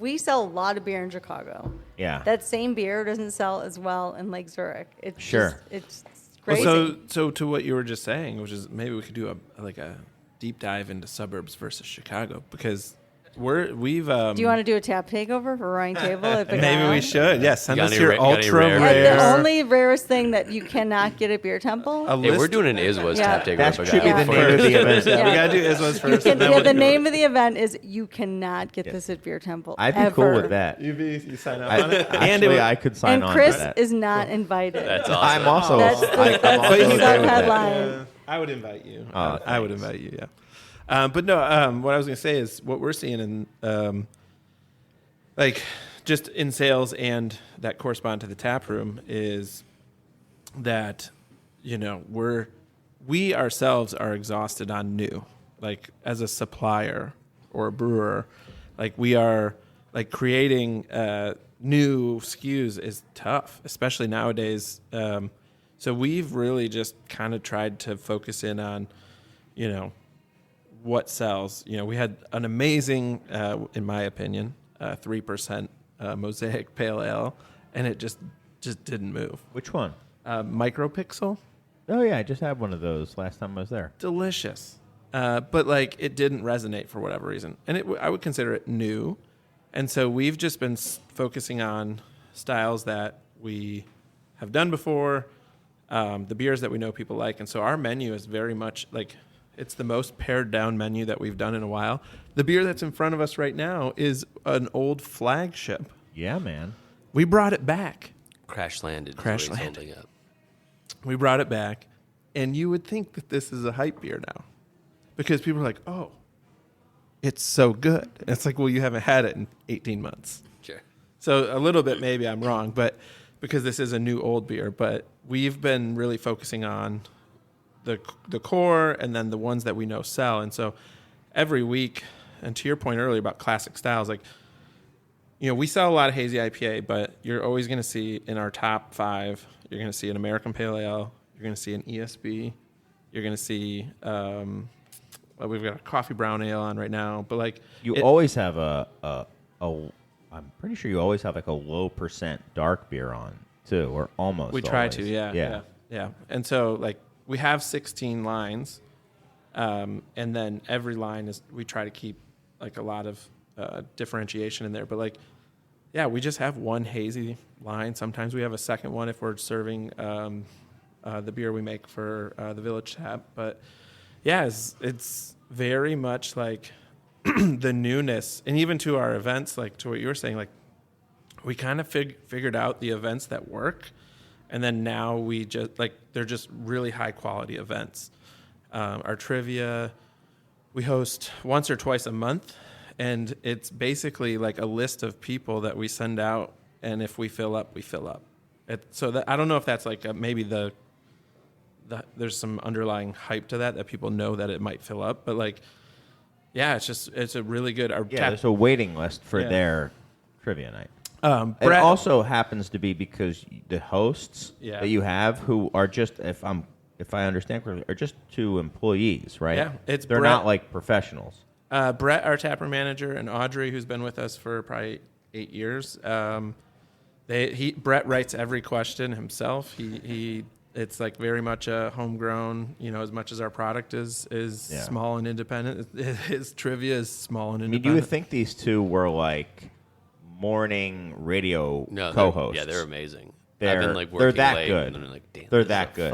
S5: we sell a lot of beer in Chicago.
S1: Yeah.
S5: That same beer doesn't sell as well in Lake Zurich. It's
S1: Sure.
S5: just, it's
S4: Well,
S5: crazy.
S4: so to what you were just saying, which is maybe we could do a deep dive into suburbs versus Chicago because we've.
S5: Do you want to do a tap takeover for Roaring Table at Begyle?
S4: Maybe we should. Yes, send
S3: got
S4: us
S3: any
S4: your
S3: got any
S4: ultra
S3: rare-
S5: And
S4: rare.
S5: the only rarest thing that you cannot get at Beer Temple.
S4: a
S3: Hey,
S4: list.
S3: we're doing an Is-Was
S5: Yeah.
S3: tap takeover.
S1: that
S3: for
S1: should be
S3: Guy.
S1: the name of the event.
S5: Yeah.
S4: We gotta do Iswas
S5: You
S4: first.
S5: can,
S4: and then
S5: yeah,
S4: we'll
S5: the
S4: do
S5: name
S4: it.
S5: of the event is you cannot get this at Beer Temple.
S1: I'd be
S5: ever.
S1: cool with that.
S4: You sign up on it.
S1: Actually, I could sign
S5: And
S1: on
S5: Chris
S1: to that.
S5: is not invited.
S3: That's awesome.
S1: I'm also.
S5: That's the,
S1: I'm
S5: that's
S1: also
S5: the
S1: okay with
S5: sub
S1: that.
S5: headline.
S4: I would invite you.
S1: Oh,
S4: I would
S1: thanks.
S4: invite you. Yeah. But no. What I was gonna say is what we're seeing in like just in sales and that correspond to the tap room is that we ourselves are exhausted on new, like as a supplier or a brewer, like we are like creating new SKUs is tough, especially nowadays. So we've really just kind of tried to focus in on, what sells. We had an amazing, in my opinion, 3% Mosaic Pale Ale, and it just just didn't move.
S1: Which one?
S4: Micropixel.
S1: Oh, yeah, I just had one of those last time I was there.
S4: Delicious. But like it didn't resonate for whatever reason. And I would consider it new. And so we've just been focusing on styles that we have done before, the beers that we know people like. And so our menu is very much like it's the most pared down menu that we've done in a while. The beer that's in front of us right now is an old flagship.
S1: Yeah, man.
S4: We brought it back.
S3: Crash landed.
S4: Crash landed. We brought it back. And you would think that this is a hype beer now. Because people are like, oh, it's so good. And it's like, well, you haven't had it in 18 months.
S3: Sure.
S4: So a little bit maybe I'm wrong, but because this is a new old beer. But we've been really focusing on the core and then the ones that we know sell. And so every week, and to your point earlier about classic styles, like, you know, we sell a lot of hazy IPA, but you're always going to see in our top 5, you're going to see an American Pale Ale, you're going to see an ESB, you're going to see... we've got a coffee brown ale on right now, but like
S1: you always have I'm pretty sure you always have like a low % dark beer on too, or almost.
S4: We try to, yeah. And so like we have 16 lines, and then every line we try to keep like a lot of differentiation in there. But like, yeah, we just have one hazy line. Sometimes we have a second one if we're serving the beer we make for the Village Tap, but. Yeah, it's very much like the newness. And even to our events, like to what you were saying, like we kind of figured out the events that work. And then now we just, like, they're just really high quality events. Our trivia, we host once or twice a month. And it's basically like a list of people that we send out. And if we fill up, we fill up. I don't know if that's like maybe there's some underlying hype to that people know that it might fill up, but like, yeah, it's a really good.
S1: There's a waiting list for their trivia night.
S4: Brett,
S1: it also happens to be because the hosts that you have, who are just, if I understand correctly, are just 2 employees, right?
S4: Yeah,
S1: they're not like professionals.
S4: Brett, our taproom manager, and Audrey, who's been with us for probably 8 years. Brett writes every question himself. It's like very much a homegrown, you know, as much as our product is small and independent. His trivia is small and independent.
S1: You would think these 2 were like morning radio co-hosts.
S3: They're amazing.
S1: They're that good.
S3: And like, damn,
S1: they're that good.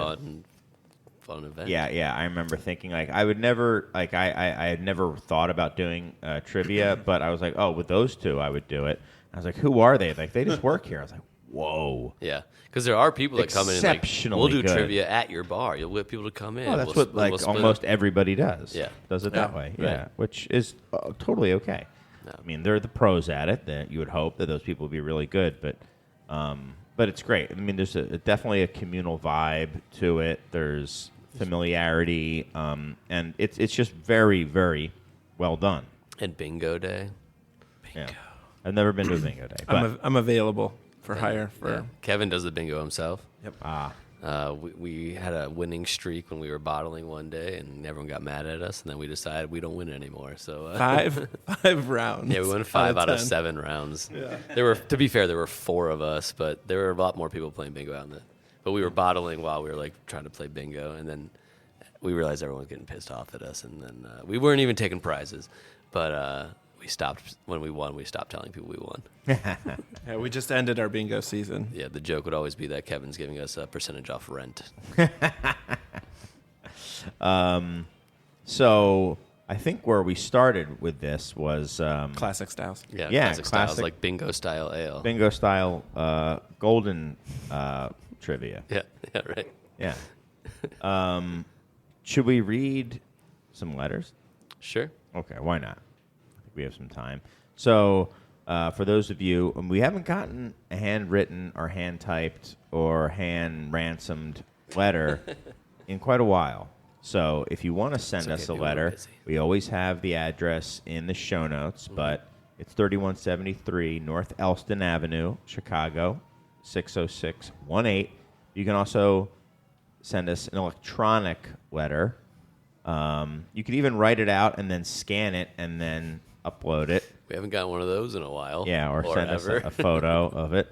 S3: Fun event.
S1: Yeah. I remember thinking like I would never like I had never thought about doing trivia, but I was like, oh, with those 2, I would do it. I was like, who are they? Like they just work here. I was like, whoa.
S3: Yeah, because there are people that come in and like, we'll do
S1: good.
S3: trivia at your bar. You'll get people to come in.
S1: Oh, that's what almost everybody does.
S3: Yeah.
S1: Does it that way.
S3: Right.
S1: Yeah, which is totally okay. No. I mean, they're the pros at it. That you would hope that those people would be really good, but it's great. I mean, there's definitely a communal vibe to it. There's familiarity, and it's just very, very well done.
S3: And bingo day.
S1: Yeah. I've never been to a bingo day. But
S4: I'm available for hire.
S3: Kevin does the bingo himself.
S4: Yep.
S3: We had a winning streak when we were bottling one day, and everyone got mad at us. And then we decided we don't win anymore. So
S4: 5 rounds.
S3: Yeah, we won 5 out of 7 rounds. Yeah. To be fair, there were 4 of us, but there were a lot more people playing bingo out in But we were bottling while we were like trying to play bingo, and then we realized everyone was getting pissed off at us, and then we weren't even taking prizes, but. We stopped when we won. We stopped telling people we won.
S4: Yeah, we just ended our bingo season.
S3: Yeah, the joke would always be that Kevin's giving us a percentage off rent.
S1: So I think where we started with this was
S4: classic styles.
S3: Yeah, classic styles like bingo style ale,
S1: bingo style golden trivia.
S3: Yeah, right.
S1: Yeah. Should we read some letters?
S3: Sure.
S1: Okay, why not? We have some time. So, for those of you, we haven't gotten a handwritten or hand-typed or hand-ransomed letter in quite a while. So, if you want to send us a letter, we always have the address in the show notes, but it's 3173 North Elston Avenue, Chicago, 60618. You can also send us an electronic letter. You could even write it out and then scan it and then upload it.
S3: We haven't gotten one of those in a while.
S1: Yeah, or send us a photo of it.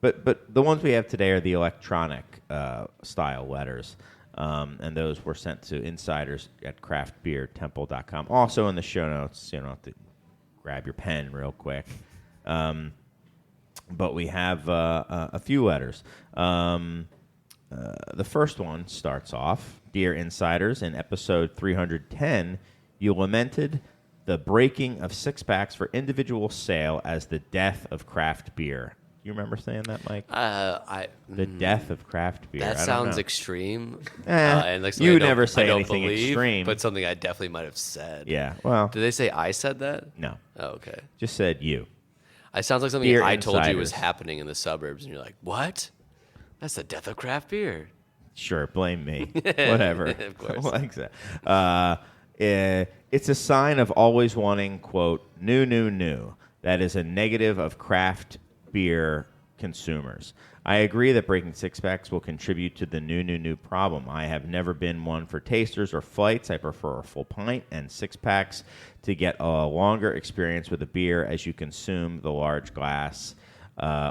S1: But the ones we have today are the electronic style letters. And those were sent to insiders at craftbeertemple.com. Also in the show notes, to grab your pen real quick. But we have a few letters. The first one starts off, Dear Insiders, in episode 310, you lamented the breaking of six-packs for individual sale as the death of craft beer. You remember saying that, Mike? The death of craft beer.
S3: That sounds extreme.
S1: And like you never say anything extreme.
S3: But something I definitely might have said.
S1: Yeah, well.
S3: Did they say I said that?
S1: No.
S3: Oh, okay.
S1: Just said you.
S3: It sounds like something
S1: Beer
S3: I told
S1: insiders.
S3: you was happening in the suburbs, and you're like, what? That's the death of craft beer.
S1: Sure, blame me. Whatever.
S3: Of course.
S1: Like that. It's a sign of always wanting, quote, new. That is a negative of craft beer consumers. I agree that breaking six-packs will contribute to the new problem. I have never been one for tasters or flights. I prefer a full pint and six-packs to get a longer experience with a beer as you consume the large glass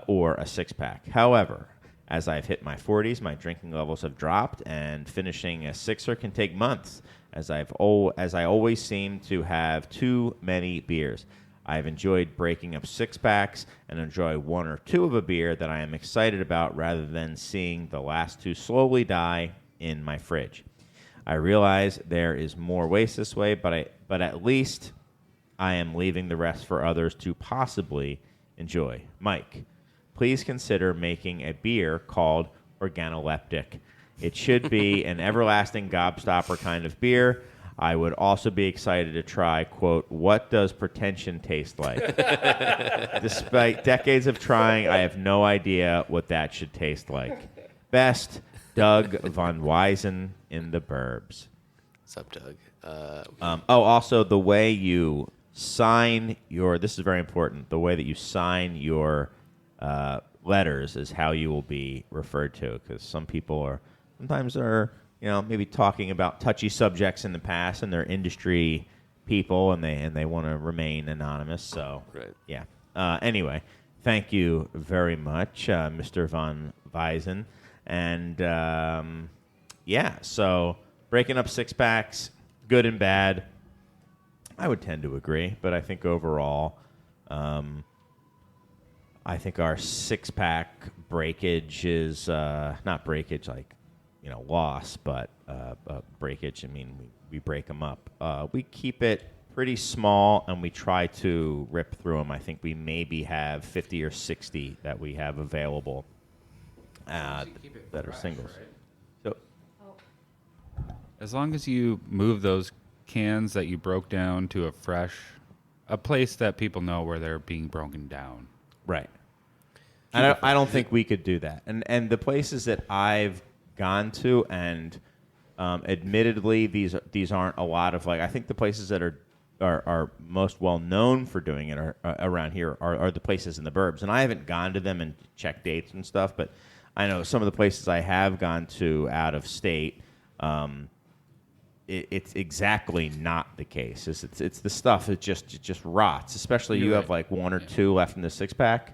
S1: or a six-pack. However, as I've hit my 40s, my drinking levels have dropped, and finishing a sixer can take months, as I always seem to have too many beers. I've enjoyed breaking up six-packs and enjoy one or two of a beer that I am excited about rather than seeing the last two slowly die in my fridge. I realize there is more waste this way, but at least I am leaving the rest for others to possibly enjoy. Mike, please consider making a beer called Organoleptic. It should be an everlasting gobstopper kind of beer. I would also be excited to try, quote, what does pretension taste like? Despite decades of trying, I have no idea what that should taste like. Best, Doug Von Weisen in the Burbs.
S3: What's up, Doug?
S1: Also, the way you sign this is very important, the way that you sign your letters is how you will be referred to, because some people sometimes are maybe talking about touchy subjects in the past, and they're industry people, and they want to remain anonymous. So,
S3: right.
S1: Yeah. Anyway, thank you very much, Mr. Von Weisen. And, so breaking up six-packs, good and bad, I would tend to agree. But I think overall, I think our six-pack breakage is not breakage like, loss, but breakage. I mean, we break them up. We keep it pretty small, and we try to rip through them. I think we maybe have 50 or 60 that we have available that are singles.
S7: Right? So, as long as you move those cans that you broke down to a place that people know where they're being broken down.
S1: Right. I don't think we could do that. And the places that I've gone to, and admittedly, these aren't a lot of I think the places that are most well known for doing it around here are the places in the burbs. And I haven't gone to them and checked dates and stuff, but I know some of the places I have gone to out of state. It's exactly not the case. It's the stuff that just rots. Especially you have one or two left in the six-pack.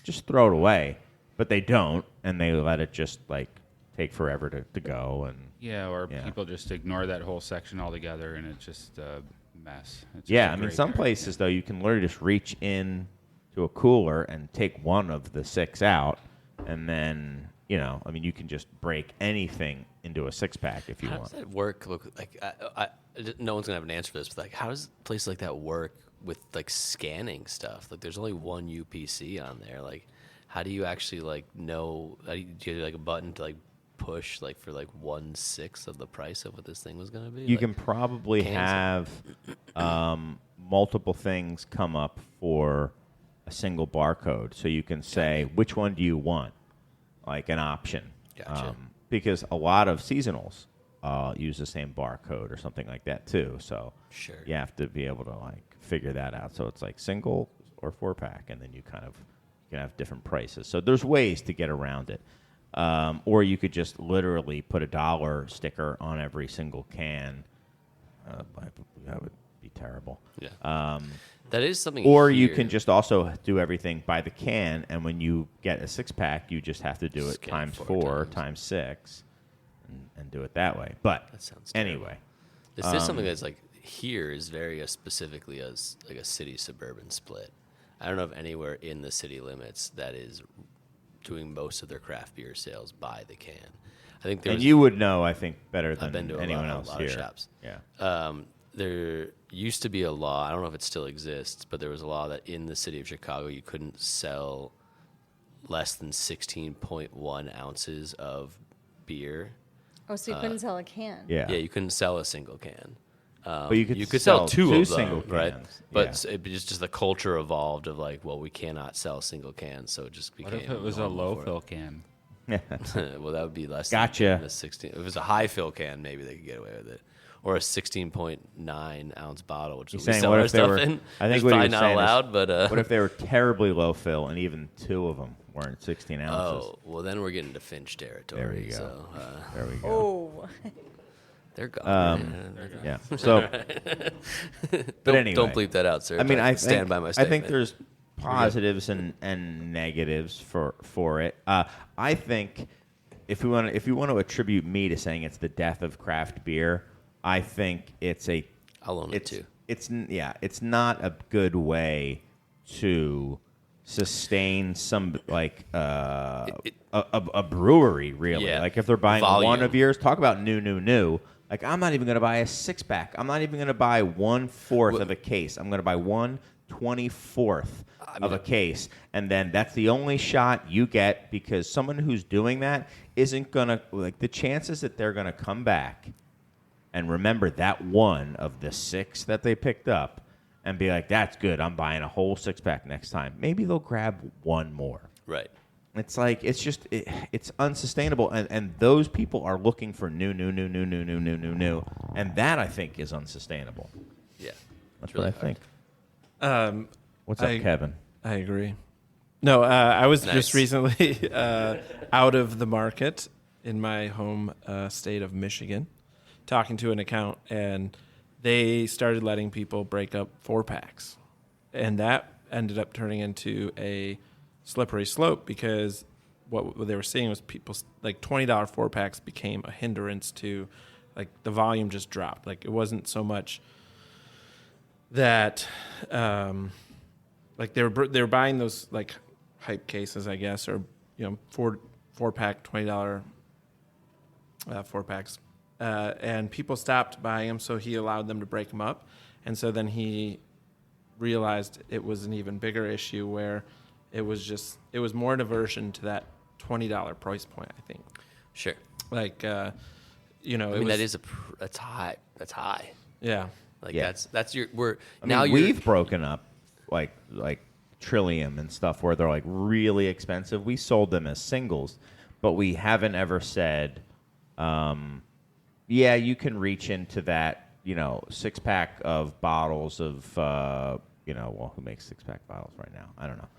S1: Just throw it away, but they don't, and they let it just take forever to go. And
S7: people just ignore that whole section altogether, and it's just a mess. It's
S1: I mean, some places though you can literally just reach in to a cooler and take one of the six out, and then you can just break anything into a six-pack if you want.
S3: How does that work? Look, no one's gonna have an answer for this, but how does places like that work with scanning stuff? There's only one UPC on there. How do you actually know? Do you have a button to push for 1/6 of the price of what this thing was gonna be?
S1: You can probably have multiple things come up for a single barcode, so you can say which one do you want, an option.
S3: Gotcha.
S1: Because a lot of seasonals use the same barcode or something like that too. So
S3: sure,
S1: you have to be able to figure that out. So it's single or 4-pack, and then you can have different prices. So there's ways to get around it. Or you could just literally put a $1 sticker on every single can. That would be terrible.
S3: Yeah. That is something.
S1: Or you can just also do everything by the can, and when you get a 6-pack, you just have to do it times 4 times 6, and do it that way. But
S3: that sounds
S1: anyway,
S3: this is something that's like here is very specifically as like a city suburban split. I don't know of anywhere in the city limits that is doing most of their craft beer sales by the can. I think
S1: and you would know, I think, better than
S3: been to
S1: anyone else
S3: a lot
S1: here.
S3: Of shops.
S1: Yeah.
S3: There used to be a law. I don't know if it still exists, but there was a law that in the city of Chicago you couldn't sell less than 16.1 ounces of beer.
S5: Oh, so you couldn't sell a can?
S1: Yeah.
S3: Yeah, you couldn't sell a single can.
S1: But you could
S3: sell
S1: two
S3: of
S1: single
S3: them, right?
S1: cans.
S3: But it just the culture evolved of like, well, we cannot sell single cans, so it just became.
S7: What if it was a low fill can?
S3: Well, that would be less.
S1: Gotcha.
S3: Than the 16. If it was a high fill can, maybe they could get away with it, or a 16.9 ounce bottle, which is we sell our stuff in.
S1: I think
S3: it's
S1: what
S3: probably
S1: he was
S3: not
S1: saying
S3: allowed,
S1: is,
S3: but
S1: what if they were terribly low fill, and even 2 of them weren't 16 ounces?
S3: Oh, well, then we're getting to Finch territory.
S1: There we go.
S3: So,
S1: There we go.
S5: Oh.
S3: they're gone.
S1: Yeah. So, but anyway,
S3: don't bleep that out, sir.
S1: I mean, I
S3: stand
S1: think,
S3: by my
S1: I
S3: statement.
S1: think there's positives and negatives for it. I think if you want to attribute me to saying it's the death of craft beer, I think
S3: I'll own it too.
S1: It's not a good way to sustain some like a brewery, really.
S3: Yeah.
S1: Like if they're buying
S3: Volume.
S1: one of yours, talk about new. Like I'm not even going to buy a 6-pack. I'm not even going to buy 1/4 of a case. I'm going to buy 1/24 of a case, and then that's the only shot you get because someone who's doing that isn't going to like the chances that they're going to come back and remember that one of the 6 that they picked up and be like, that's good. I'm buying a whole 6-pack next time. Maybe they'll grab one more.
S3: Right.
S1: It's like it's unsustainable, and those people are looking for new, and that I think is unsustainable.
S3: Yeah,
S1: That's
S3: really
S1: what I
S3: hard.
S1: think. What's up, Kevin?
S4: I agree. No, I was
S3: Nice.
S4: just recently out of the market in my home state of Michigan, talking to an account, and they started letting people break up 4-packs, and that ended up turning into a slippery slope because what they were seeing was people like $20 4-packs became a hindrance to like the volume just dropped. Like it wasn't so much that like they were buying those like hype cases, I guess, or 4-pack $20 4-packs, and people stopped buying them, so he allowed them to break them up, and so then he realized it was an even bigger issue where it was more an aversion to that $20 price point, I think.
S3: Sure.
S4: Like,
S3: I mean, that's high. That's high.
S4: Yeah.
S3: Like
S1: Yeah.
S3: that's your
S1: We've broken up like Trillium and stuff where they're like really expensive. We sold them as singles, but we haven't ever said, yeah, you can reach into that, 6-pack of bottles of, who makes 6-pack bottles right now? I don't know.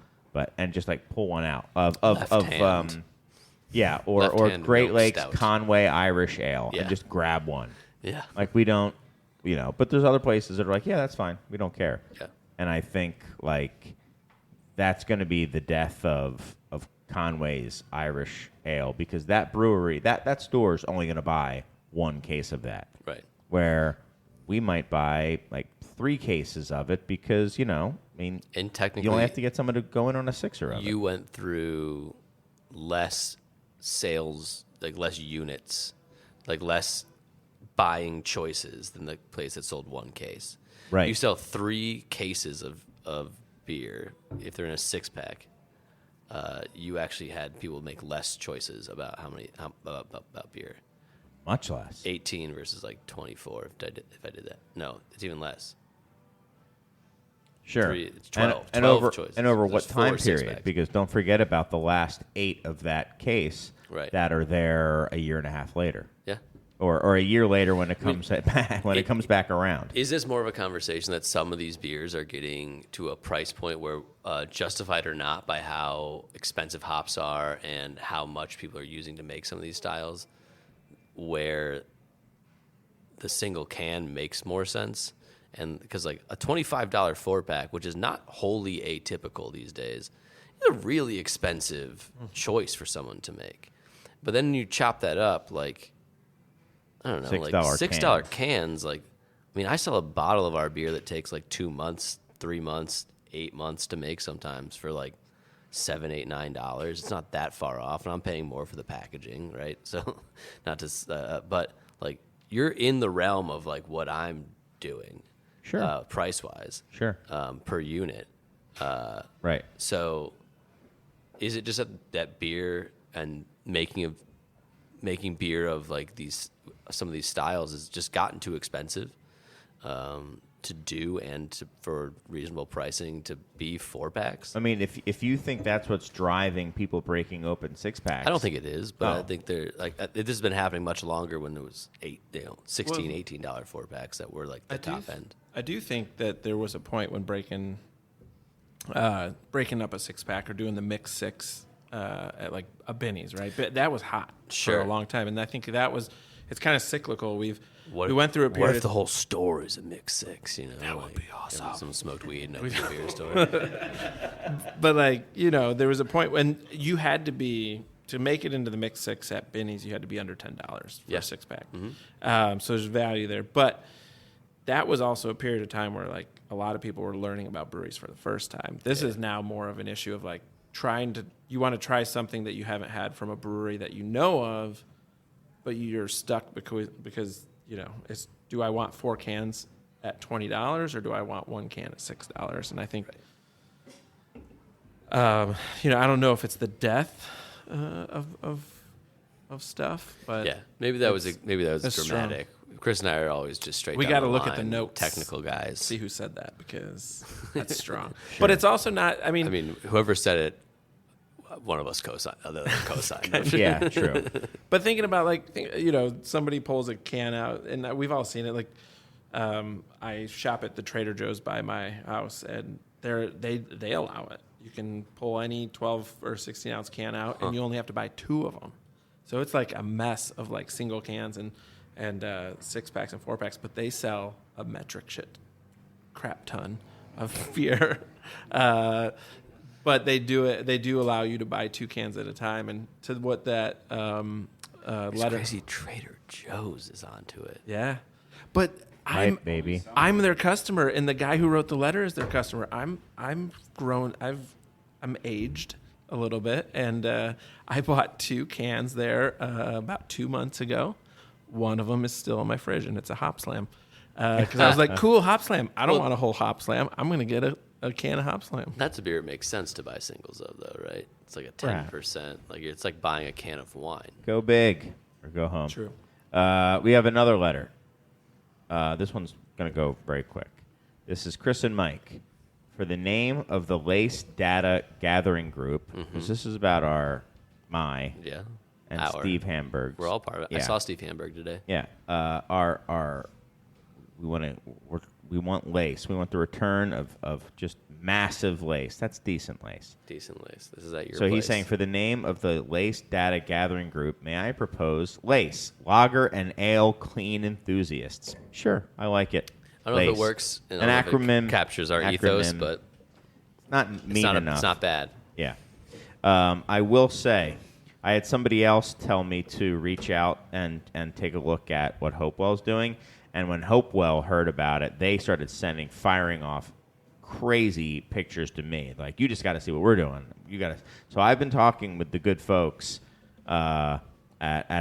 S1: And just like pull one out or
S3: Left-hand
S1: Great
S3: milk
S1: Lakes
S3: stout.
S1: Conway Irish Ale
S3: Yeah.
S1: and just grab one.
S3: Yeah.
S1: Like we don't, but there's other places that are like, yeah, that's fine. We don't care.
S3: Yeah.
S1: And I think like that's going to be the death of Conway's Irish Ale because that brewery, that store is only going to buy 1 case of that.
S3: Right.
S1: Where we might buy like 3 cases of it because,
S3: And technically,
S1: you only have to get someone to go in on a 6er of it.
S3: You went through less sales, like less units, like less buying choices than the place that sold 1 case.
S1: Right.
S3: You sell 3 cases of beer if they're in a 6-pack. You actually had people make less choices about about beer.
S1: Much less.
S3: 18 versus like 24 if I did that. No, it's even less.
S1: Sure.
S3: It's 12.
S1: And
S3: 12
S1: over
S3: choices.
S1: and over
S3: There's
S1: what
S3: 4
S1: time period?
S3: 6-packs.
S1: Because don't forget about the last 8 of that case
S3: Right.
S1: that are there a year and a half later.
S3: Yeah.
S1: Or a year later when it comes back it comes back around.
S3: Is this more of a conversation that some of these beers are getting to a price point where, justified or not, by how expensive hops are and how much people are using to make some of these styles, where the single can makes more sense And because like a $25 4-pack, which is not wholly atypical these days, is a really expensive choice for someone to make. But then you chop that up, like, I don't know, like $6 cans. Like, I mean, I sell a bottle of our beer that takes like 2 months, 3 months, 8 months to make sometimes for like $7, $8, $9. It's not that far off, and I'm paying more for the packaging, right? So, not to, but like, you're in the realm of like what I'm doing.
S1: Sure.
S3: Price wise.
S1: Sure.
S3: Per unit.
S1: Right.
S3: So, is it just that beer and making beer of like some of these styles has just gotten too expensive to do and for reasonable pricing to be 4-packs?
S1: I mean, if you think that's what's driving people breaking open 6-packs,
S3: I don't think it is, but I think they're like this has been happening much longer when it was $16, $18 4-packs that were like the top end.
S4: I do think that there was a point when breaking up a 6-pack or doing the mix 6 at like a Benny's, right? But that was hot for a long time, and I think it's kind of cyclical. We went through a period.
S3: What if the whole store is a mix 6? You know, that would be awesome. Some smoked weed in a beer store.
S4: But like, you know, there was a point when you had to make it into the mix 6 at Benny's. You had to be under $10 for a 6-pack. Mm-hmm. So there's value there, but that was also a period of time where like a lot of people were learning about breweries for the first time. This is now more of an issue of like you want to try something that you haven't had from a brewery that you know of, but you're stuck because you know, do I want 4 cans at $20 or do I want 1 can at $6? And I think, you know, I don't know if it's the death of stuff, but
S3: yeah, maybe that was dramatic.
S4: Strong.
S3: Chris and I are always just straight.
S4: We
S3: got to
S4: look at the notes,
S3: technical guys.
S4: See who said that because that's strong. Sure. But it's also not. I mean,
S3: whoever said it, one of us co-signed. Other than co-signed.
S1: Yeah, true.
S4: But thinking about you know, somebody pulls a can out, and we've all seen it. Like, I shop at the Trader Joe's by my house, and they allow it. You can pull any 12 or 16 ounce can out, and you only have to buy 2 of them. So it's like a mess of like single cans and 6-packs and 4-packs, but they sell a metric crap ton of beer. But they do allow you to buy 2 cans at a time, and to what that letter.
S3: Crazy Trader Joe's is onto it.
S4: Yeah, but I'm their customer, and the guy who wrote the letter is their customer. I'm grown. I'm aged a little bit, and I bought 2 cans there about 2 months ago. One of them is still in my fridge, and it's a Hop Slam. Because I was like, cool, Hop Slam. I don't want a whole Hop Slam. I'm going to get a can of Hop Slam.
S3: That's a beer it makes sense to buy singles of, though, right? It's like a 10%. Like it's like buying a can of wine.
S1: Go big or go home.
S4: True.
S1: We have another letter. This one's going to go very quick. This is Chris and Mike. For the name of the Lace Data Gathering Group, because this is about and Steve Hamburg.
S3: We're all part of it.
S1: Yeah.
S3: I saw Steve Hamburg today.
S1: Yeah. We want lace. We want the return of just massive lace. That's decent lace.
S3: Decent lace. This is at your
S1: So
S3: place.
S1: he's saying, for the name of the Lace Data Gathering Group, may I propose Lace, Lager, and Ale Clean Enthusiasts? Sure, I like it.
S3: I don't know if it works.
S1: An acronym.
S3: It captures our ethos, but
S1: not mean enough.
S3: It's not bad.
S1: Yeah. I will say, I had somebody else tell me to reach out and take a look at what Hopewell's doing. And when Hopewell heard about it, they started firing off crazy pictures to me. Like, you just got to see what we're doing. You got to. So I've been talking with the good folks at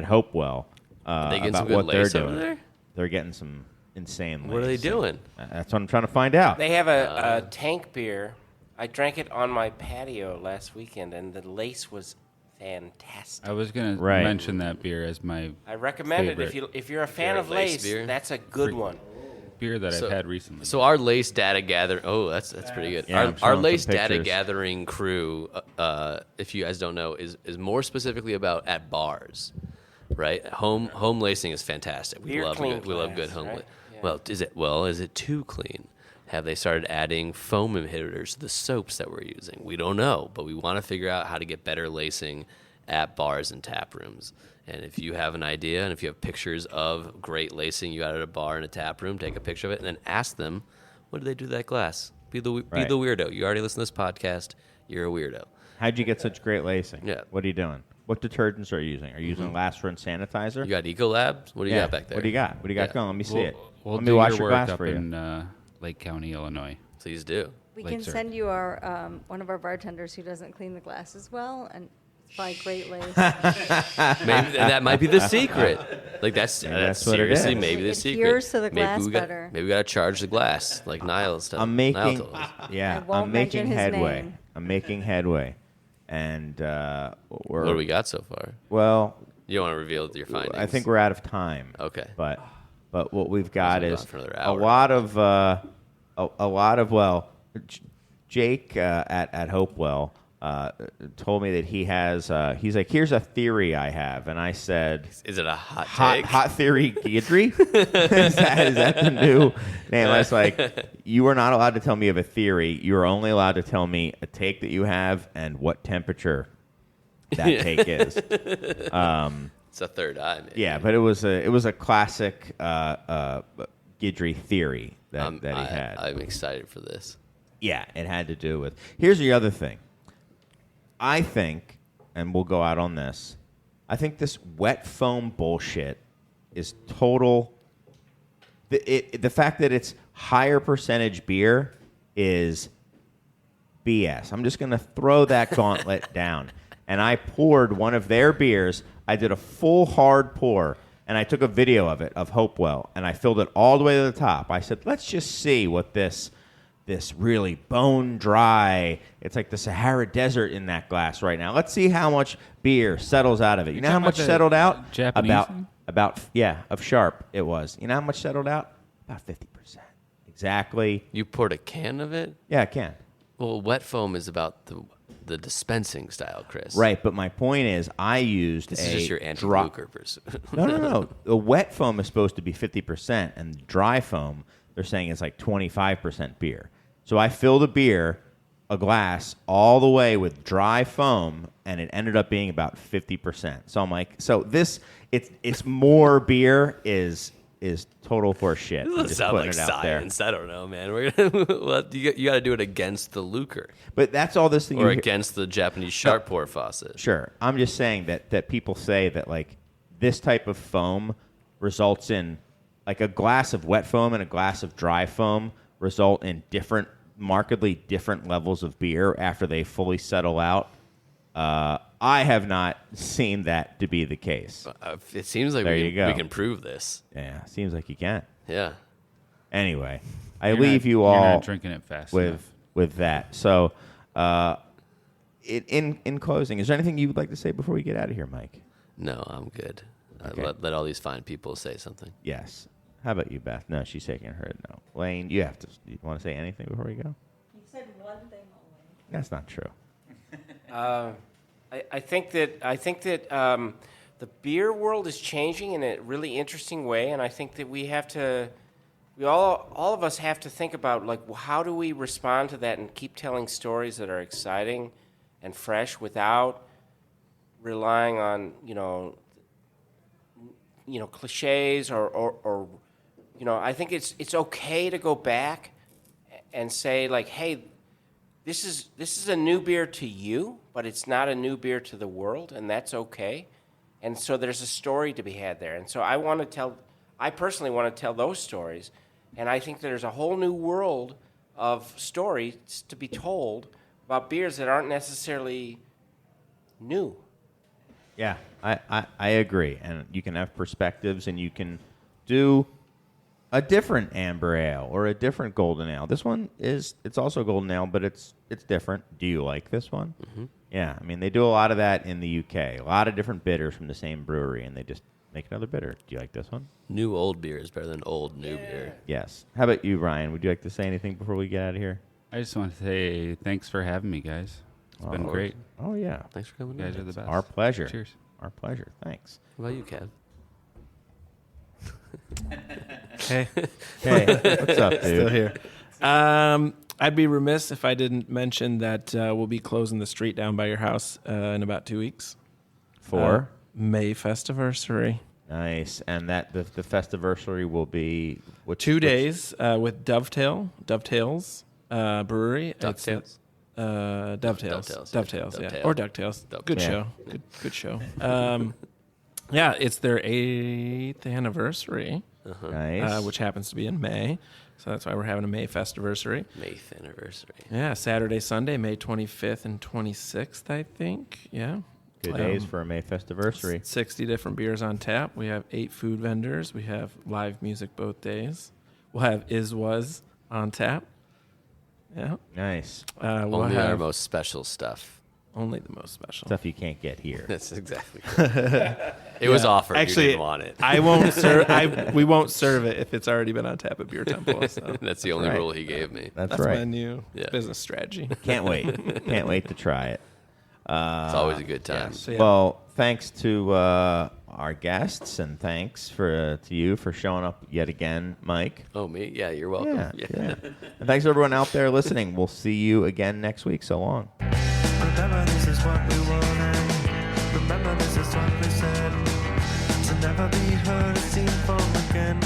S1: Hopewell about what they're doing.
S3: Over there?
S1: They're getting some insane lace.
S3: What are they doing?
S1: That's what I'm trying to find out.
S6: They have a tank beer. I drank it on my patio last weekend, and the lace was fantastic.
S7: I was going to mention that beer as my
S6: I recommend
S7: favorite.
S6: it if you're a fan of lace beer, that's a good one.
S7: Beer that I've had recently.
S3: So our lace data gathering, that's pretty good.
S1: Yeah,
S3: our lace data gathering crew, if you guys don't know, is more specifically about at bars, right? Home lacing is fantastic. We love good home.
S6: Right? Yeah.
S3: Well, is it too clean? Have they started adding foam inhibitors to the soaps that we're using? We don't know, but we want to figure out how to get better lacing at bars and tap rooms. And if you have an idea and if you have pictures of great lacing you got at a bar and a tap room, take a picture of it and then ask them, what did they do to that glass? Be the weirdo. You already listen to this podcast. You're a weirdo.
S1: How'd you get such great lacing?
S3: Yeah.
S1: What are you doing? What detergents are you using? Are you using Last Rinse sanitizer?
S3: You got Ecolab? What do you got back there?
S1: What do you got? What do you got going? Let me see it.
S7: We'll
S1: Let me
S7: do
S1: wash
S7: your
S1: your
S7: work
S1: glass
S7: up
S1: for you.
S7: in Lake County, Illinois.
S3: Please do.
S5: We
S7: Like
S5: can
S7: syrup.
S5: send you our one of our bartenders who doesn't clean the glasses well, and it's by Great Lace.
S3: Maybe that might be the secret. Like that's
S1: what it
S3: seriously
S1: is.
S3: maybe the
S5: It
S3: secret.
S5: adheres to the glass
S3: maybe
S5: better.
S3: Maybe we got to charge the glass like Niall's stuff.
S1: I'm making,
S5: I won't
S1: I'm making
S5: mention his
S1: headway.
S5: name.
S1: I'm making headway, and
S3: What do we got so far?
S1: well,
S3: You don't want to reveal your findings.
S1: I think we're out of time.
S3: Okay.
S1: But what we've got
S3: Let's move
S1: is
S3: on for another
S1: a
S3: hour.
S1: lot of well, Jake at Hopewell told me that he has. He's like, here's a theory I have, and I said,
S3: Is it a hot take?
S1: Hot theory Guidry? is that the new name? I was like, you are not allowed to tell me of a theory. You are only allowed to tell me a take that you have and what temperature that take is.
S3: It's a third eye, maybe.
S1: Yeah, but it was a classic Guidry theory that he had.
S3: I'm excited for this.
S1: Yeah, it had to do with. Here's the other thing. I think, and we'll go out on this, I think this wet foam bullshit is total. The fact that it's higher percentage beer is BS. I'm just going to throw that gauntlet down. And I poured one of their beers. I did a full hard pour, and I took a video of it, of Hopewell, and I filled it all the way to the top. I said, let's just see what this really bone dry, it's like the Sahara Desert in that glass right now. Let's see how much beer settles out of it. You know how much settled out?
S7: Japanese
S1: About of Sharp it was. You know how much settled out? About 50%. Exactly.
S3: You poured a can of it?
S1: Yeah, I can.
S3: Well, wet foam is about the dispensing style, Chris.
S1: Right, but my point is I used
S3: This is just your anti-Luker pursuit.
S1: No. The wet foam is supposed to be 50%, and the dry foam, they're saying it's like 25% beer. So I filled a glass all the way with dry foam, and it ended up being about 50%. So I'm like, it's more beer is total horse shit.
S3: It doesn't sound like science. I don't know, man. We're gonna, you got to do it against the Luker.
S1: But that's all this thing.
S3: Or against the Japanese sharp pour faucet.
S1: Sure. I'm just saying that people say that, like, this type of foam results in, like, a glass of wet foam and a glass of dry foam result in markedly different levels of beer after they fully settle out. I have not seen that to be the case.
S3: It seems like we can prove this.
S1: Yeah, seems like you can.
S3: Yeah.
S1: Anyway, I
S7: You're
S1: leave
S7: not-
S1: you
S7: you're
S1: all
S7: not drinking it fast enough.
S1: with that. So, in closing, is there anything you would like to say before we get out of here, Mike?
S3: No, I'm good.
S1: Okay.
S3: Let all these fine people say something.
S1: Yes. How about you, Beth? No, she's shaking her head no. Lane, you want to say anything before we go?
S5: You said one thing only.
S1: That's not true.
S6: I think that the beer world is changing in a really interesting way, and I think that we all of us have to think about, like, how do we respond to that and keep telling stories that are exciting and fresh without relying on cliches or I think it's okay to go back and say, like, hey, this is a new beer to you, but it's not a new beer to the world, and that's okay. And so there's a story to be had there. And so I personally want to tell those stories, and I think there's a whole new world of stories to be told about beers that aren't necessarily new.
S1: Yeah, I agree. And you can have perspectives, and you can do a different amber ale or a different golden ale. This one it's also golden ale, but it's different. Do you like this one? Mm-hmm. Yeah, I mean, they do a lot of that in the UK. A lot of different bitters from the same brewery, and they just make another bitter. Do you like this one?
S3: New old beer is better than old new beer.
S1: Yes. How about you, Ryan? Would you like to say anything before we get out of here?
S7: I just want to say thanks for having me, guys. It's been great.
S1: Oh, yeah.
S3: Thanks for coming.
S7: You guys are the best.
S1: Our pleasure.
S7: Cheers.
S1: Our pleasure. Thanks.
S3: What about you, Kev?
S4: Hey,
S1: Hey, what's up, dude?
S4: still here. I'd be remiss if I didn't mention that we'll be closing the street down by your house in about 2 weeks.
S1: For?
S4: May Festiversary.
S1: Nice. And that the Festiversary will be...
S4: 2 days with Dovetails Brewery.
S3: Dovetails?
S4: Dovetails. Yeah. Or DuckTales. Good
S1: Yeah.
S4: show. Good show. Yeah, it's their 8th anniversary,
S1: Nice.
S4: which happens to be in May. So that's why we're having a May Festiversary.
S3: Mayth anniversary.
S4: Yeah, Saturday, Sunday, May 25th and 26th, I think. Yeah.
S1: Good days for a May Festiversary.
S4: 60 different beers on tap. We have 8 food vendors. We have live music both days. We'll have Was on tap. Yeah.
S1: Nice.
S4: We'll
S3: Only our
S4: have
S3: most special stuff.
S4: only the most special.
S1: Stuff you can't get here.
S3: That's exactly It was offered.
S4: Actually,
S3: you didn't want it.
S4: I won't serve. We won't serve it if it's already been on tap at Beer Temple. So.
S3: That's the only
S1: right.
S3: rule he gave me.
S1: That's
S4: my
S1: right.
S4: new
S3: Yeah.
S4: business strategy.
S1: Can't wait. Can't wait to try it.
S3: It's always a good time.
S4: So, yeah.
S1: Well, thanks to our guests, and thanks to you for showing up yet again, Mike.
S3: Oh, me? Yeah, you're welcome.
S1: Yeah. And thanks to everyone out there listening. We'll see you again next week. So long.
S2: Remember, this is what we wanted. Remember, this is what we said. To never be heard, seen from again.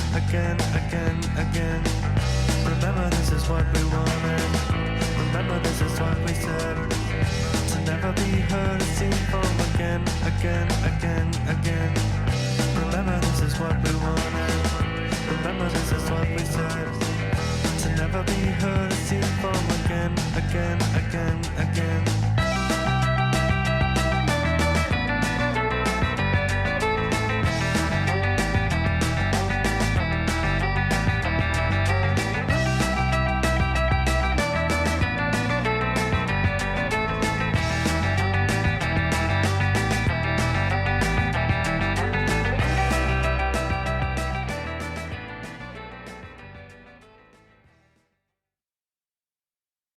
S2: Remember, this is what we wanted. Remember, this is what we said. To never be heard, seen from again. Remember, this is what we wanted. Remember, this is what we said. To never be heard, seen from again.